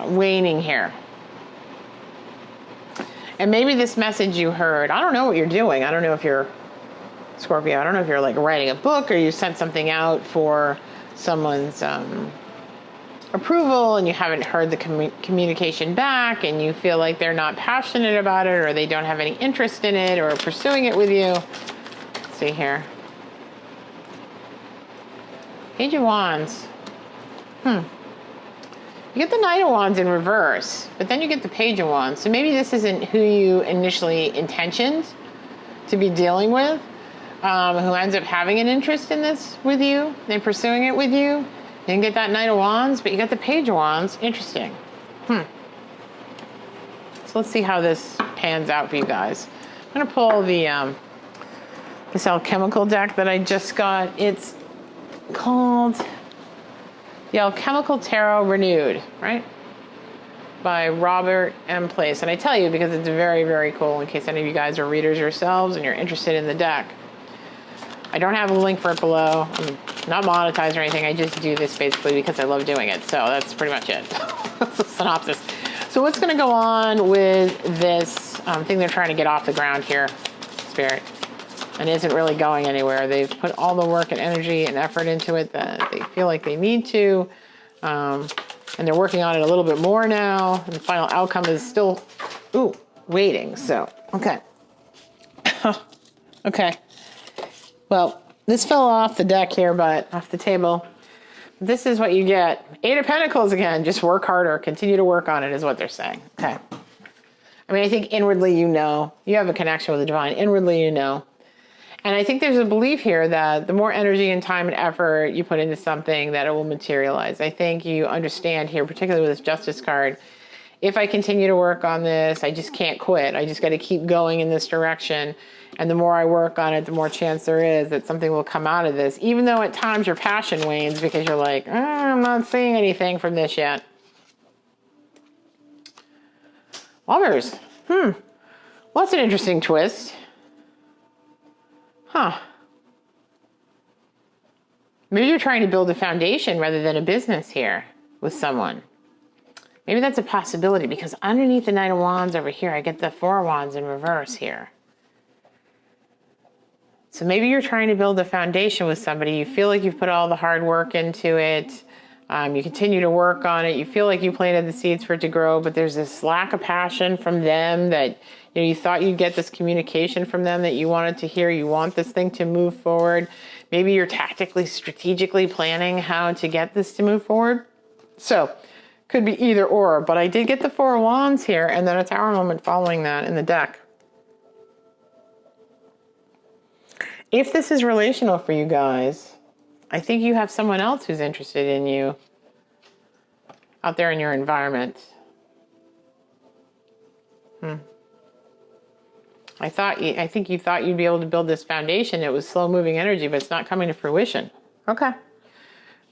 waning here. And maybe this message you heard, I don't know what you're doing. I don't know if you're Scorpio. I don't know if you're like writing a book or you sent something out for someone's approval and you haven't heard the communication back and you feel like they're not passionate about it or they don't have any interest in it or pursuing it with you. Let's see here. Page of Wands. You get the Knight of Wands in reverse, but then you get the Page of Wands. So maybe this isn't who you initially intentioned to be dealing with, who ends up having an interest in this with you and pursuing it with you. You didn't get that Knight of Wands, but you got the Page of Wands. Interesting. So let's see how this pans out for you guys. I'm going to pull this alchemical deck that I just got. It's called The Alchemical Tarot Renewed, right? By Robert M. Place. And I tell you because it's very, very cool in case any of you guys are readers yourselves and you're interested in the deck. I don't have a link for it below. I'm not monetized or anything. I just do this basically because I love doing it. So that's pretty much it. That's the synopsis. So what's going to go on with this thing they're trying to get off the ground here, Spirit? And isn't really going anywhere. They've put all the work and energy and effort into it that they feel like they need to. And they're working on it a little bit more now. And the final outcome is still, waiting. So, okay. Okay. Well, this fell off the deck here, but off the table. This is what you get. Eight of Pentacles again. Just work harder. Continue to work on it is what they're saying. Okay. I mean, I think inwardly you know. You have a connection with the divine. Inwardly you know. And I think there's a belief here that the more energy and time and effort you put into something, that it will materialize. I think you understand here, particularly with this Justice card, if I continue to work on this, I just can't quit. I just got to keep going in this direction. And the more I work on it, the more chance there is that something will come out of this. Even though at times your passion wanes because you're like, I'm not seeing anything from this yet. Lovers. Well, that's an interesting twist. Huh. Maybe you're trying to build a foundation rather than a business here with someone. Maybe that's a possibility because underneath the Knight of Wands over here, I get the Four of Wands in reverse here. So maybe you're trying to build a foundation with somebody. You feel like you've put all the hard work into it. You continue to work on it. You feel like you planted the seeds for it to grow, but there's this lack of passion from them that you thought you'd get this communication from them that you wanted to hear. You want this thing to move forward. Maybe you're tactically, strategically planning how to get this to move forward. So could be either or, but I did get the Four of Wands here and then a Tower moment following that in the deck. If this is relational for you guys, I think you have someone else who's interested in you out there in your environment. I think you thought you'd be able to build this foundation. It was slow moving energy, but it's not coming to fruition. Okay.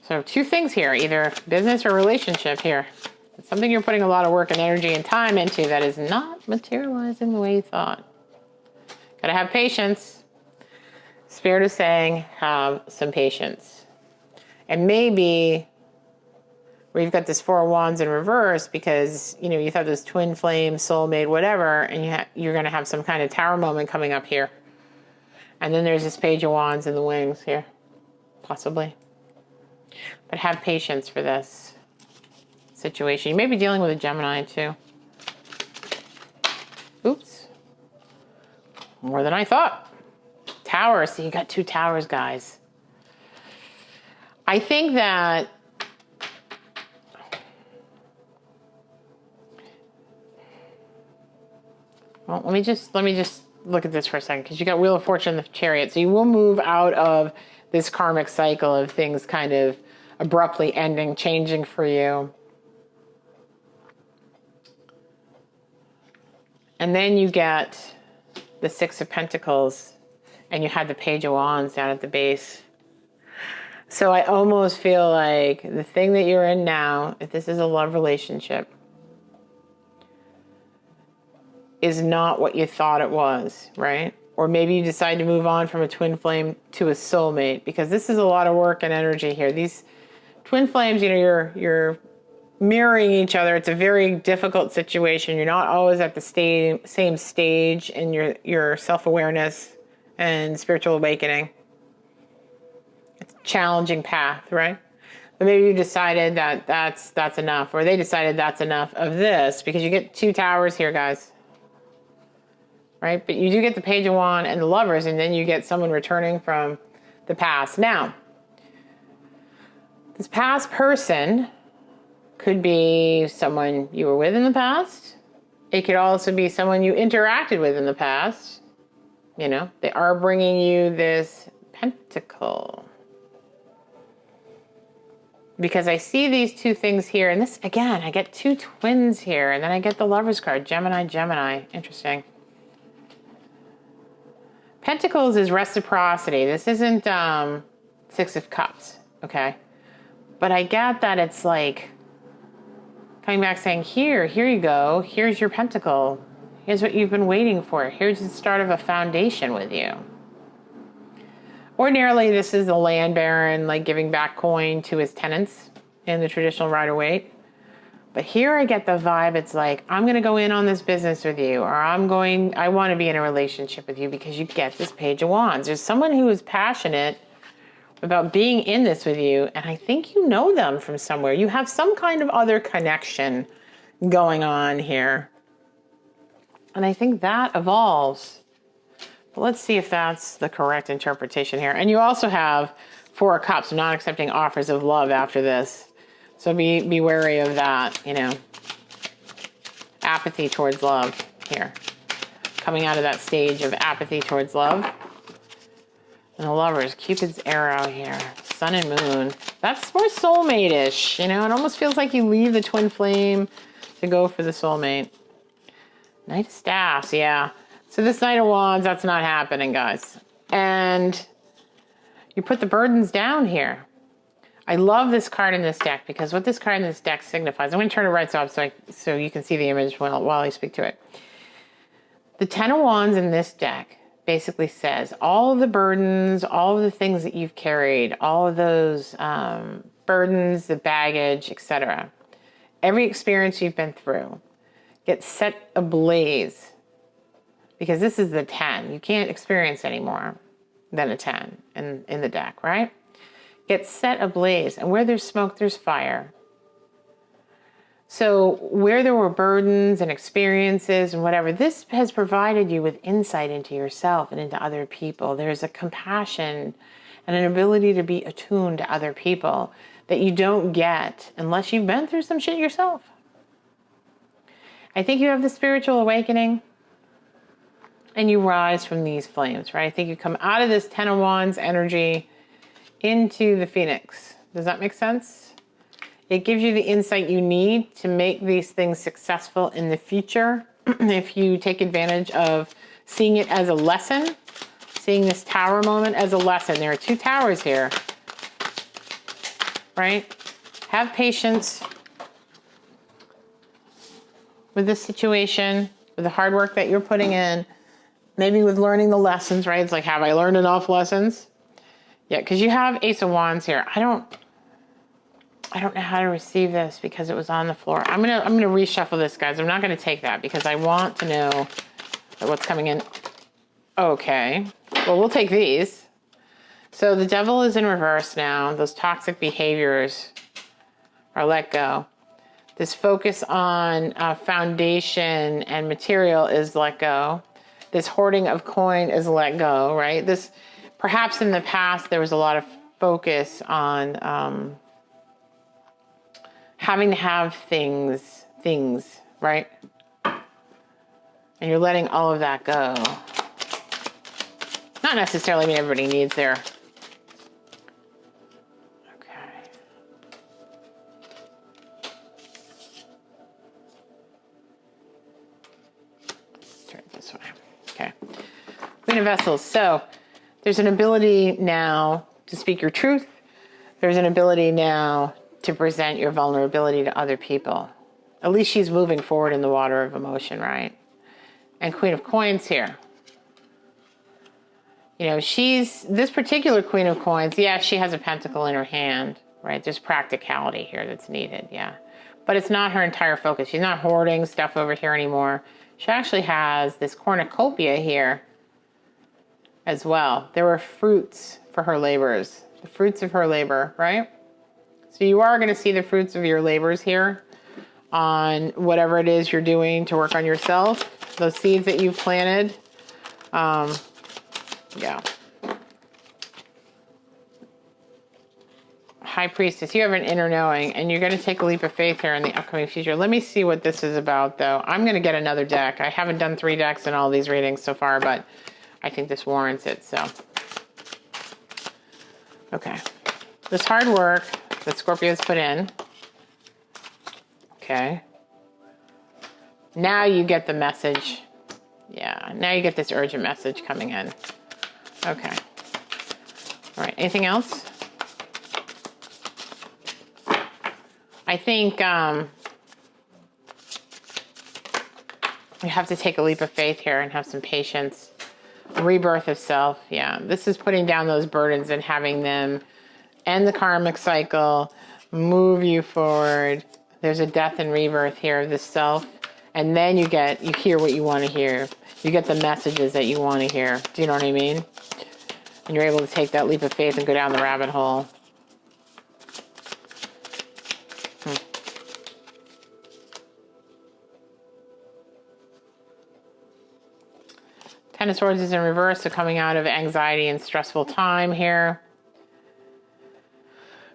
So two things here, either business or relationship here. It's something you're putting a lot of work and energy and time into that is not materializing the way you thought. Gotta have patience. Spirit is saying, have some patience. And maybe we've got this Four of Wands in reverse because, you thought this twin flame, soulmate, whatever, and you're going to have some kind of Tower moment coming up here. And then there's this Page of Wands in the wings here, possibly. But have patience for this situation. You may be dealing with a Gemini too. Oops. More than I thought. Tower. So you got two towers, guys. I think that well, let me just look at this for a second because you got Wheel of Fortune and the Chariot. So you will move out of this karmic cycle of things kind of abruptly ending, changing for you. And then you get the Six of Pentacles and you had the Page of Wands down at the base. So I almost feel like the thing that you're in now, if this is a love relationship, is not what you thought it was, right? Or maybe you decide to move on from a twin flame to a soulmate because this is a lot of work and energy here. These twin flames, you're mirroring each other. It's a very difficult situation. You're not always at the same stage in your self-awareness and spiritual awakening. It's a challenging path, right? But maybe you decided that that's enough, or they decided that's enough of this because you get two towers here, guys. Right? But you do get the Page of Wands and the Lovers, and then you get someone returning from the past. Now, this past person could be someone you were with in the past. It could also be someone you interacted with in the past. They are bringing you this Pentacle. Because I see these two things here, and this, again, I get two twins here, and then I get the Lovers card, Gemini, Gemini. Interesting. Pentacles is reciprocity. This isn't Six of Cups, okay? But I get that it's like coming back saying, here you go. Here's your pentacle. Here's what you've been waiting for. Here's the start of a foundation with you. Ordinarily, this is the land baron, like giving back coin to his tenants in the traditional Rider-Waite. But here I get the vibe, it's like, I'm going to go in on this business with you, or I want to be in a relationship with you because you get this Page of Wands. There's someone who is passionate about being in this with you, and I think you know them from somewhere. You have some kind of other connection going on here. And I think that evolves. But let's see if that's the correct interpretation here. And you also have Four of Cups, not accepting offers of love after this. So be wary of that, Apathy towards love. here. Coming out of that stage of apathy towards love. And the Lovers, Cupid's arrow here. Sun and Moon. That's more soulmate-ish, you know? It almost feels like you leave the twin flame to go for the soulmate. Knight of Staffs, yeah. So this Knight of Wands, that's not happening, guys. And you put the burdens down here. I love this card in this deck because what this card in this deck signifies, I'm going to turn it right side up so you can see the image while I speak to it. The Ten of Wands in this deck basically says all of the burdens, all of the things that you've carried, all of those burdens, the baggage, etc. Every experience you've been through gets set ablaze because this is the 10. You can't experience any more than a 10 in the deck, right? Gets set ablaze. And where there's smoke, there's fire. So where there were burdens and experiences and whatever, this has provided you with insight into yourself and into other people. There's a compassion and an ability to be attuned to other people that you don't get unless you've been through some shit yourself. I think you have the spiritual awakening and you rise from these flames, right? I think you come out of this Ten of Wands energy into the Phoenix. Does that make sense? It gives you the insight you need to make these things successful in the future. If you take advantage of seeing it as a lesson, seeing this tower moment as a lesson. There are two towers here, right? Have patience with this situation, with the hard work that you're putting in, maybe with learning the lessons, right? It's like, have I learned enough lessons? Yeah, because you have Ace of Wands here. I don't know how to receive this because it was on the floor. I'm gonna reshuffle this, guys. I'm not gonna take that because I want to know what's coming in. Okay, well, we'll take these. So the Devil is in reverse now. Those toxic behaviors are let go. This focus on foundation and material is let go. This hoarding of coin is let go, right? This, perhaps in the past, there was a lot of focus on having to have things, right? And you're letting all of that go. Not necessarily mean everybody needs their... Okay. Let's turn it this way. Okay. Queen of Vessels. So there's an ability now to speak your truth. There's an ability now to present your vulnerability to other people. At least she's moving forward in the water of emotion, right? And Queen of Coins here. You know, this particular Queen of Coins, yeah, she has a pentacle in her hand, right? There's practicality here that's needed, yeah. But it's not her entire focus. She's not hoarding stuff over here anymore. She actually has this cornucopia here as well. There were fruits for her labors, the fruits of her labor, right? So you are going to see the fruits of your labors here on whatever it is you're doing to work on yourself, those seeds that you've planted. Yeah. High Priestess, you have an inner knowing, and you're going to take a leap of faith here in the upcoming future. Let me see what this is about, though. I'm going to get another deck. I haven't done 3 decks in all these readings so far, but I think this warrants it, so. Okay. This hard work that Scorpio's put in. Okay. Now you get the message. Yeah, now you get this urgent message coming in. Okay. All right, anything else? I think you have to take a leap of faith here and have some patience. Rebirth of self, yeah. This is putting down those burdens and having them end the karmic cycle, move you forward. There's a death and rebirth here of the self. And then you hear what you want to hear. You get the messages that you want to hear. Do you know what I mean? And you're able to take that leap of faith and go down the rabbit hole. Ten of Swords is in reverse, so coming out of anxiety and stressful time here.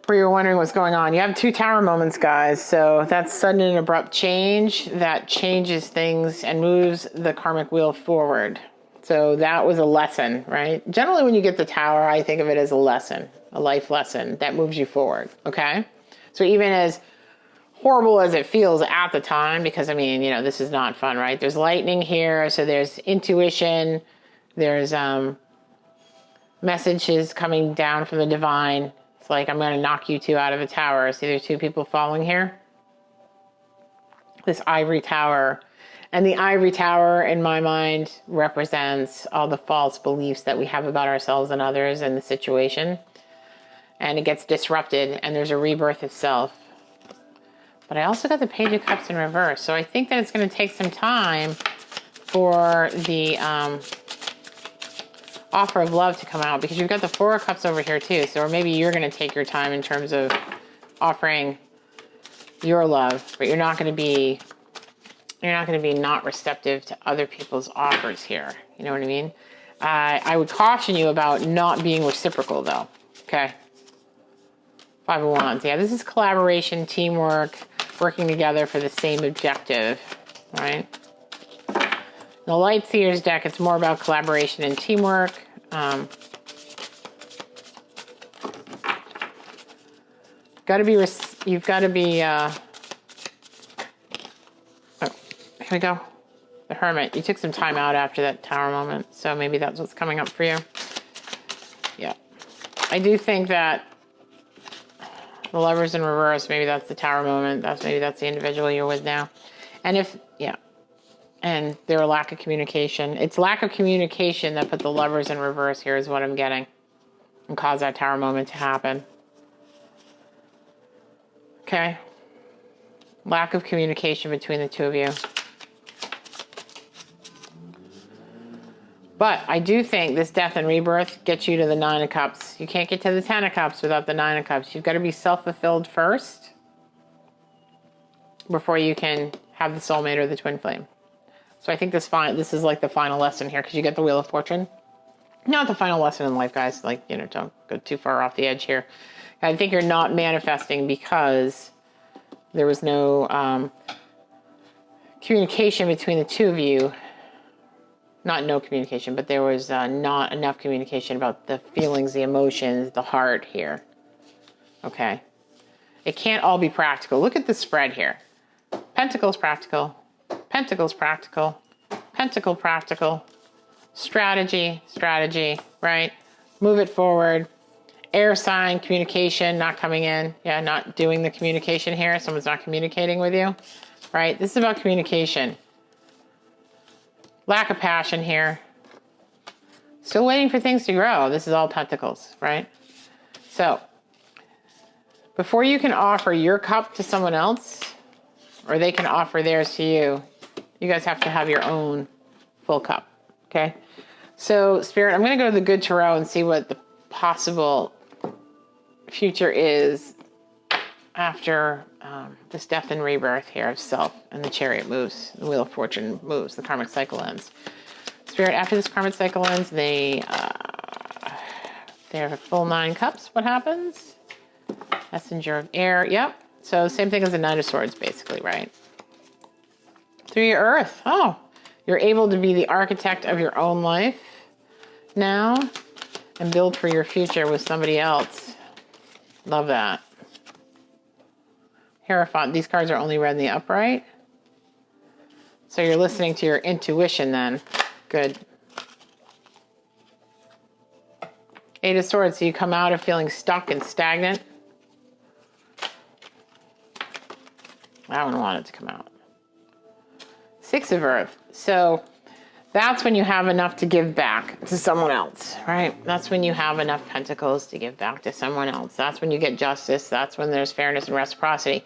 where you're wondering what's going on. You have 2 tower moments, guys. So that's sudden and abrupt change that changes things and moves the karmic wheel forward. So that was a lesson, right? Generally, when you get the tower, I think of it as a lesson, a life lesson that moves you forward, okay? So even as horrible as it feels at the time, because I mean, you know, this is not fun, right? There's lightning here, so there's intuition, there's messages coming down from the divine. It's like, I'm going to knock you 2 out of a tower. See, there's 2 people falling here. This ivory tower. And the ivory tower, in my mind, represents all the false beliefs that we have about ourselves and others and the situation. And it gets disrupted, and there's a rebirth itself. But I also got the Page of Cups in reverse. So I think that it's going to take some time for the offer of love to come out, because you've got the 4 of Cups over here too. So or maybe you're going to take your time in terms of offering your love, but you're not going to be not receptive to other people's offers here. You know what I mean? I would caution you about not being reciprocal though. Okay. 5 of Wands. Yeah, this is collaboration, teamwork, working together for the same objective, right? The Light Seers deck, it's more about collaboration and teamwork. You've got to be, oh, here we go. The Hermit. You took some time out after that tower moment, so maybe that's what's coming up for you. Yeah. I do think that the Lovers in reverse, maybe that's the tower moment. Maybe that's the individual you're with now. And and their lack of communication. It's lack of communication that put the Lovers in reverse here is what I'm getting. And caused that tower moment to happen. Okay. Lack of communication between the 2 of you. But I do think this death and rebirth gets you to the 9 of Cups. You can't get to the 10 of Cups without the 9 of Cups. You've got to be self-fulfilled first before you can have the soulmate or the twin flame. So I think this is like the final lesson here, because you get the Wheel of Fortune. Not the final lesson in life, guys. Like, you know, don't go too far off the edge here. I think you're not manifesting because there was no communication between the 2 of you. Not no communication, but there was not enough communication about the feelings, the emotions, the heart here. Okay. It can't all be practical. Look at the spread here. Pentacles practical. Pentacles practical. Pentacle practical. Strategy, right? Move it forward. Air sign, communication, not coming in. Yeah, not doing the communication here. Someone's not communicating with you, right? This is about communication. Lack of passion here. Still waiting for things to grow. This is all pentacles, right? So, before you can offer your cup to someone else, or they can offer theirs to you, you guys have to have your own full cup, okay? So, Spirit, I'm going to go to the Good Tarot and see what the possible future is after this death and rebirth here of self, and the Chariot moves, the Wheel of Fortune moves, the karmic cycle ends. Spirit, after this karmic cycle ends, they have a full 9 cups. What happens? Messenger of air. Yep. So same thing as the 9 of swords, basically, right? 3 of earth. Oh, you're able to be the architect of your own life now and build for your future with somebody else. Love that. Hierophant. These cards are only read in the upright. So you're listening to your intuition then. Good. 8 of swords. So you come out of feeling stuck and stagnant. I wouldn't want it to come out. 6 of earth. So that's when you have enough to give back to someone else, right? That's when you have enough pentacles to give back to someone else. That's when you get justice. That's when there's fairness and reciprocity.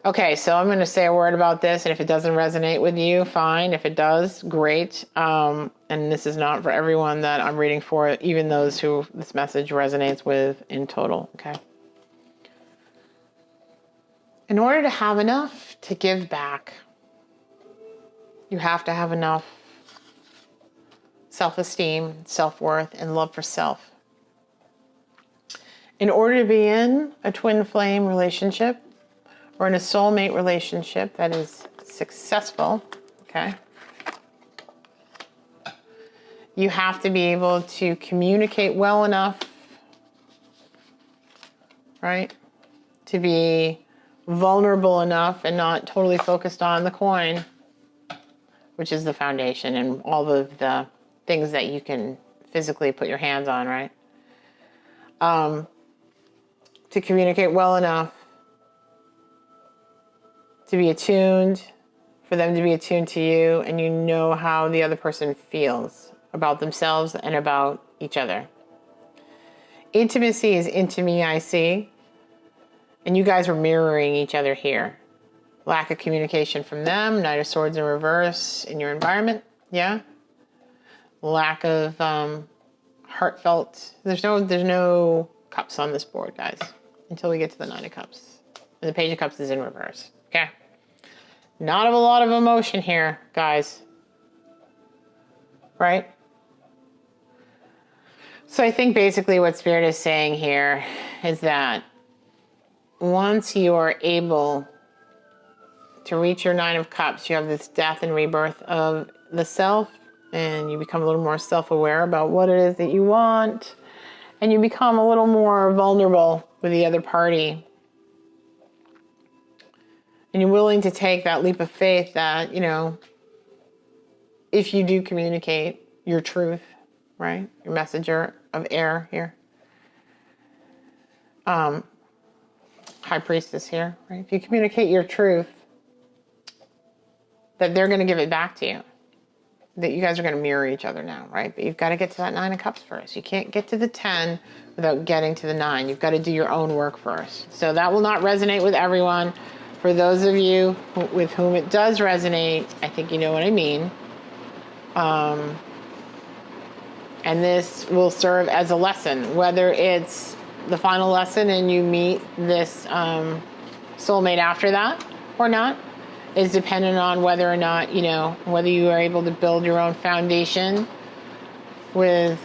Okay, so I'm going to say a word about this, and if it doesn't resonate with you, fine. If it does, great. And this is not for everyone that I'm reading for, even those who this message resonates with in total, okay? In order to have enough to give back, you have to have enough self-esteem, self-worth, and love for self. In order to be in a twin flame relationship or in a soulmate relationship that is successful, okay, you have to be able to communicate well enough, right, to be vulnerable enough and not totally focused on the coin, which is the foundation and all of the things that you can physically put your hands on, right? To communicate well enough to be attuned, for them to be attuned to you, and you know how the other person feels about themselves and about each other. Intimacy is into me, I see. And you guys are mirroring each other here. Lack of communication from them, Knight of Swords in reverse in your environment, yeah? Lack of heartfelt, there's no cups on this board, guys, until we get to the Nine of Cups. And the Page of Cups is in reverse, okay? Not a lot of emotion here, guys. Right? So I think basically what Spirit is saying here is that once you are able to reach your Nine of Cups, you have this death and rebirth of the self, and you become a little more self-aware about what it is that you want, and you become a little more vulnerable with the other party. And you're willing to take that leap of faith that, you know, if you do communicate your truth, right? Your messenger of air here. High Priestess here, right? If you communicate your truth, that they're going to give it back to you. That you guys are going to mirror each other now, right? But you've got to get to that Nine of Cups first. You can't get to the 10 without getting to the 9. You've got to do your own work first. So that will not resonate with everyone. For those of you with whom it does resonate, I think you know what I mean. And this will serve as a lesson, whether it's the final lesson and you meet this soulmate after that or not, is dependent on whether or not, you know, whether you are able to build your own foundation with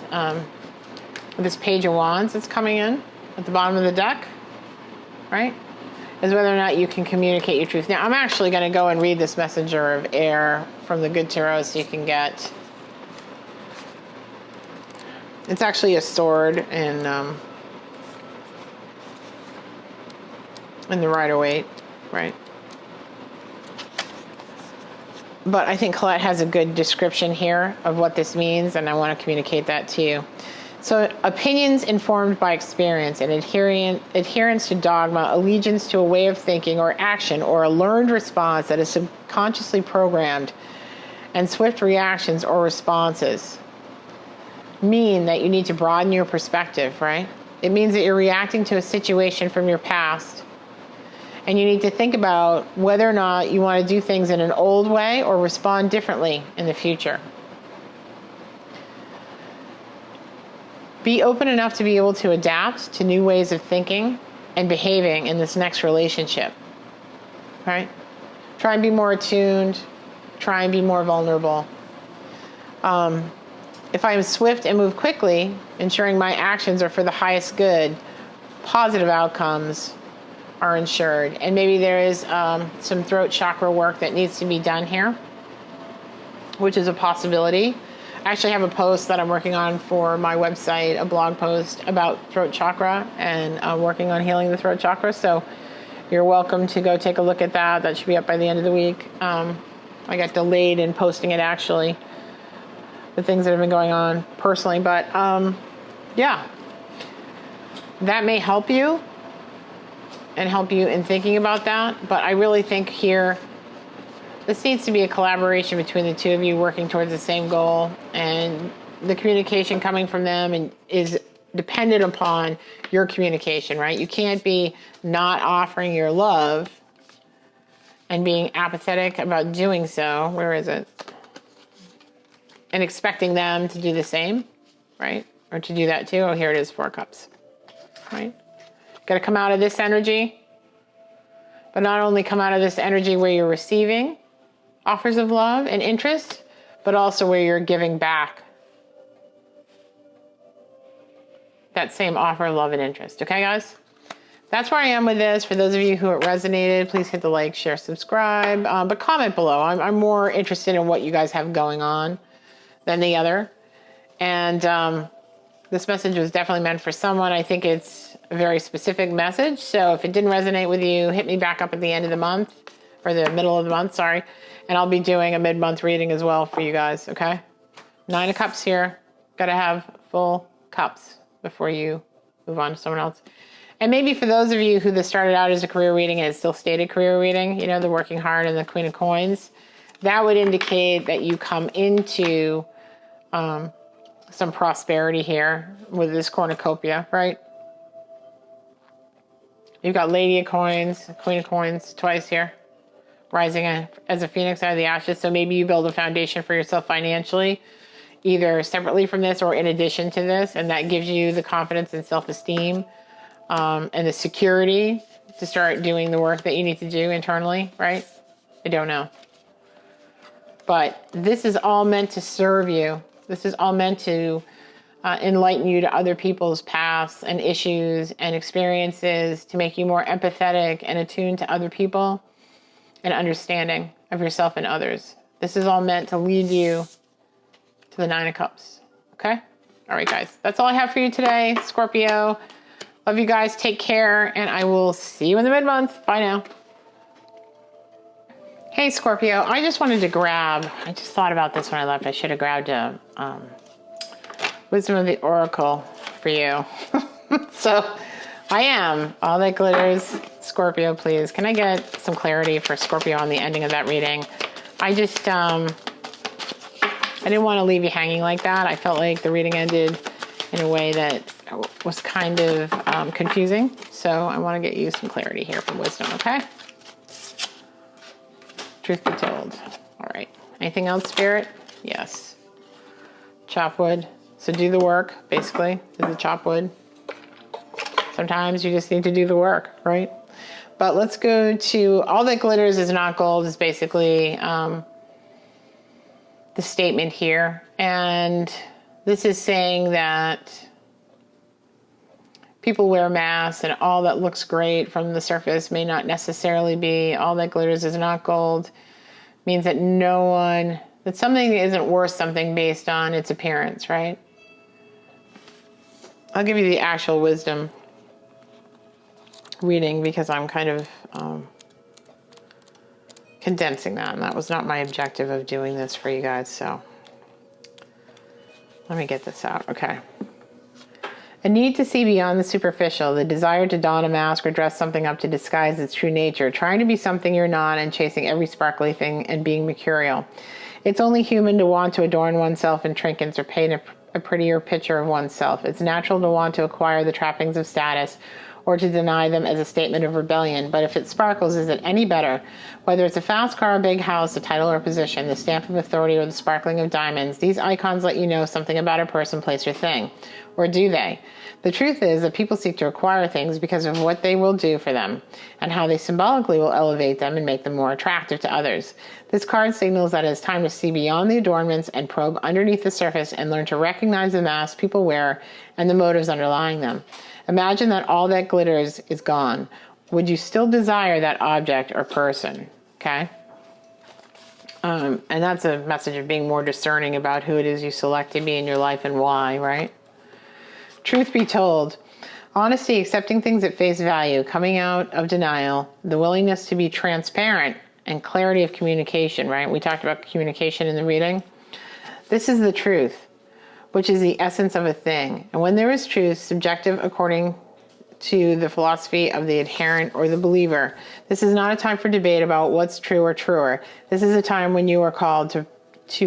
this Page of Wands that's coming in at the bottom of the deck, right? Is whether or not you can communicate your truth. Now, I'm actually going to go and read this Messenger of Air from the Good Tarot so you can get... It's actually a sword in the Rider-Waite, right? But I think Colette has a good description here of what this means, and I want to communicate that to you. So, opinions informed by experience and adherence to dogma, allegiance to a way of thinking or action, or a learned response that is subconsciously programmed, and swift reactions or responses mean that you need to broaden your perspective, right? It means that you're reacting to a situation from your past, and you need to think about whether or not you want to do things in an old way or respond differently in the future. Be open enough to be able to adapt to new ways of thinking and behaving in this next relationship, right? Try and be more attuned. Try and be more vulnerable. If I am swift and move quickly, ensuring my actions are for the highest good, positive outcomes are ensured. And maybe there is some throat chakra work that needs to be done here, which is a possibility. I actually have a post that I'm working on for my website, a blog post about throat chakra and working on healing the throat chakra. So you're welcome to go take a look at that. That should be up by the end of the week. I got delayed in posting it, actually, the things that have been going on personally. But yeah, that may help you and help you in thinking about that. But I really think here, this needs to be a collaboration between the two of you working towards the same goal, and the communication coming from them and is dependent upon your communication, right? You can't be not offering your love and being apathetic about doing so. Where is it? And expecting them to do the same, right? Or to do that too. Oh, here it is, 4 cups, right? Got to come out of this energy, but not only come out of this energy where you're receiving offers of love and interest, but also where you're giving back that same offer of love and interest. Okay, guys? That's where I am with this. For those of you who it resonated, please hit the like, share, subscribe, but comment below. I'm more interested in what you guys have going on than the other. And this message was definitely meant for someone. I think it's a very specific message. So if it didn't resonate with you, hit me back up at the end of the month, or the middle of the month, sorry. And I'll be doing a mid-month reading as well for you guys, okay? 9 of Cups here. Got to have full cups before you move on to someone else. And maybe for those of you who this started out as a career reading and it still stayed a career reading, you know, the working hard and the Queen of Coins, that would indicate that you come into some prosperity here with this cornucopia, right? You've got Lady of Coins, Queen of Coins twice here, rising as a phoenix out of the ashes. So maybe you build a foundation for yourself financially, either separately from this or in addition to this, and that gives you the confidence and self-esteem and the security to start doing the work that you need to do internally, right? I don't know. But this is all meant to serve you. This is all meant to enlighten you to other people's paths and issues and experiences, to make you more empathetic and attuned to other people and understanding of yourself and others. This is all meant to lead you to the 9 of Cups. Okay? All right, guys. That's all I have for you today, Scorpio. Love you guys. Take care, and I will see you in the mid-month. Bye now. Hey, Scorpio. I just wanted to grab, I just thought about this when I left. I should have grabbed a Wisdom of the Oracle for you. So I am. All that glitters. Scorpio, please. Can I get some clarity for Scorpio on the ending of that reading? I just, I didn't want to leave you hanging like that. I felt like the reading ended in a way that was kind of confusing. So I want to get you some clarity here from Wisdom, okay? Truth be told. All right. Anything else, Spirit? Yes. Chop wood. So do the work, basically, is the chop wood. Sometimes you just need to do the work, right? But let's go to all that glitters is not gold is basically the statement here. And this is saying that people wear masks and all that looks great from the surface may not necessarily be. All that glitters is not gold means that no one, that something isn't worth something based on its appearance, right? I'll give you the actual wisdom reading because I'm kind of condensing that, and that was not my objective of doing this for you guys, so let me get this out. Okay. A need to see beyond the superficial, the desire to don a mask or dress something up to disguise its true nature, trying to be something you're not and chasing every sparkly thing and being mercurial. It's only human to want to adorn oneself in trinkets or paint a prettier picture of oneself. It's natural to want to acquire the trappings of status or to deny them as a statement of rebellion. But if it sparkles, is it any better? Whether it's a fast car, a big house, a title or position, the stamp of authority, or the sparkling of diamonds, these icons let you know something about a person, place, or thing. Or do they? The truth is that people seek to acquire things because of what they will do for them and how they symbolically will elevate them and make them more attractive to others. This card signals that it's time to see beyond the adornments and probe underneath the surface and learn to recognize the masks people wear and the motives underlying them. Imagine that all that glitters is gone. Would you still desire that object or person? Okay? And that's a message of being more discerning about who it is you select to be in your life and why, right? Truth be told, honesty, accepting things at face value, coming out of denial, the willingness to be transparent, and clarity of communication, right? We talked about communication in the reading. This is the truth, which is the essence of a thing. And when there is truth, subjective according to the philosophy of the adherent or the believer, this is not a time for debate about what's true or truer. This is a time when you are called to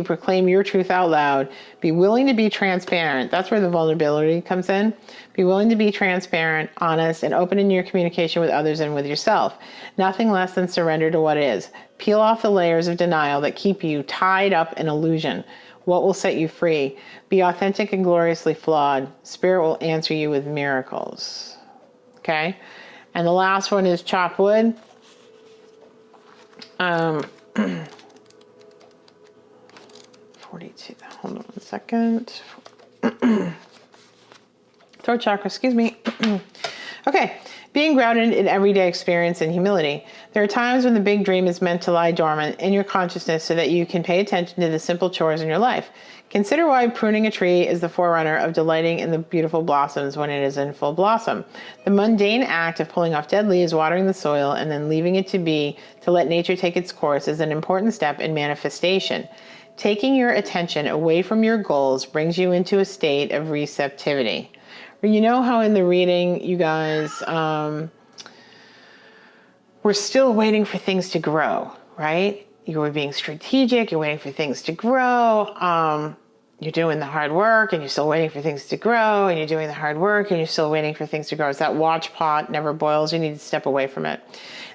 proclaim your truth out loud. Be willing to be transparent. That's where the vulnerability comes in. Be willing to be transparent, honest, and open in your communication with others and with yourself. Nothing less than surrender to what is. Peel off the layers of denial that keep you tied up in illusion. What will set you free? Be authentic and gloriously flawed. Spirit will answer you with miracles. Okay? And the last one is chop wood. 42. Hold on one second. throat chakra, excuse me. Okay, being grounded in everyday experience and humility. There are times when the big dream is meant to lie dormant in your consciousness so that you can pay attention to the simple chores in your life. Consider why pruning a tree is the forerunner of delighting in the beautiful blossoms when it is in full blossom. The mundane act of pulling off dead leaves, watering the soil, and then leaving it to be, to let nature take its course, is an important step in manifestation. Taking your attention away from your goals brings you into a state of receptivity. You know how in the reading, you guys, we're still waiting for things to grow, right? You were being strategic, you're waiting for things to grow. You're doing the hard work and you're still waiting for things to grow, and you're doing the hard work and you're still waiting for things to grow. It's that watch pot never boils. You need to step away from it.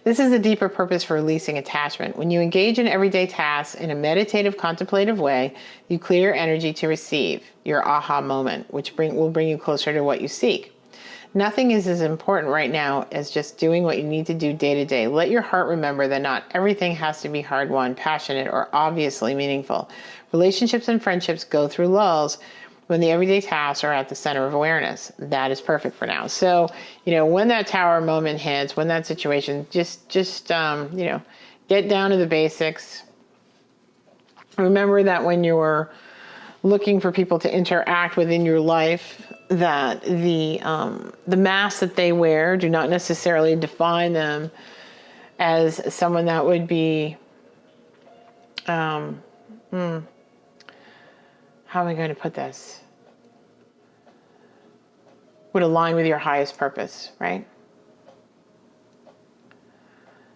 This is a deeper purpose for releasing attachment. When you engage in everyday tasks in a meditative, contemplative way, you clear your energy to receive your aha moment, which will bring you closer to what you seek. Nothing is as important right now as just doing what you need to do day to day. Let your heart remember that not everything has to be hard-won, passionate, or obviously meaningful. Relationships and friendships go through lulls when the everyday tasks are at the center of awareness. That is perfect for now. So, when that tower moment hits, when that situation, just get down to the basics. Remember that when you're looking for people to interact within your life, that the masks that they wear do not necessarily define them as someone that would be, how am I going to put this? Would align with your highest purpose, right?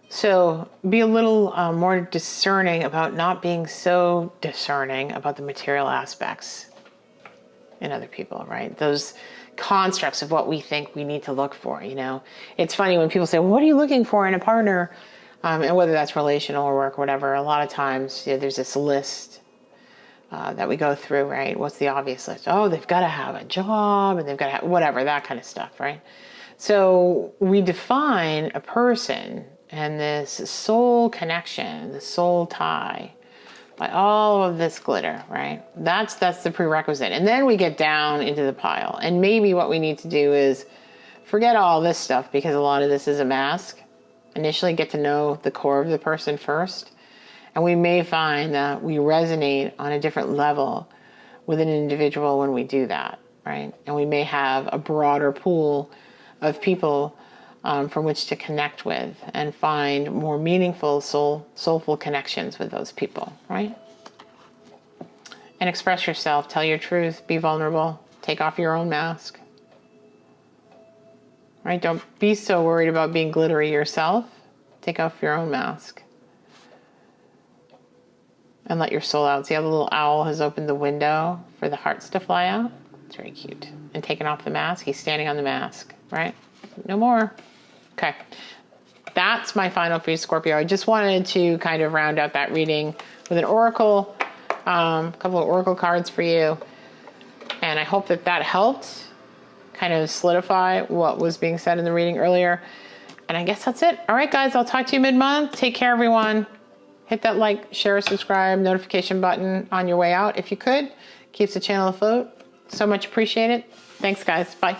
So be a little more discerning about not being so discerning about the material aspects in other people, right? Those constructs of what we think we need to look for, It's funny when people say, what are you looking for in a partner? And whether that's relational or work or whatever, a lot of times there's this list that we go through, right? What's the obvious list? Oh, they've got to have a job and they've got to have whatever, that kind of stuff, right? So we define a person and this soul connection, the soul tie, by all of this glitter, right? That's the prerequisite. And then we get down into the pile. And maybe what we need to do is forget all this stuff, because a lot of this is a mask. Initially get to know the core of the person first. And we may find that we resonate on a different level with an individual when we do that, right? And we may have a broader pool of people from which to connect with and find more meaningful, soulful connections with those people, right? And express yourself, tell your truth, be vulnerable, take off your own mask, right? Don't be so worried about being glittery yourself. Take off your own mask and let your soul out. See how the little owl has opened the window for the hearts to fly out? It's very cute. And taking off the mask, he's standing on the mask, right? No more. Okay, that's my final for you, Scorpio. I just wanted to kind of round out that reading with an oracle, a couple of oracle cards for you. And I hope that helped kind of solidify what was being said in the reading earlier. And I guess that's it. All right, guys, I'll talk to you mid-month. Take care, everyone. Hit that like, share, subscribe, notification button on your way out if you could. Keeps the channel afloat. So much appreciated. Thanks, guys. Bye.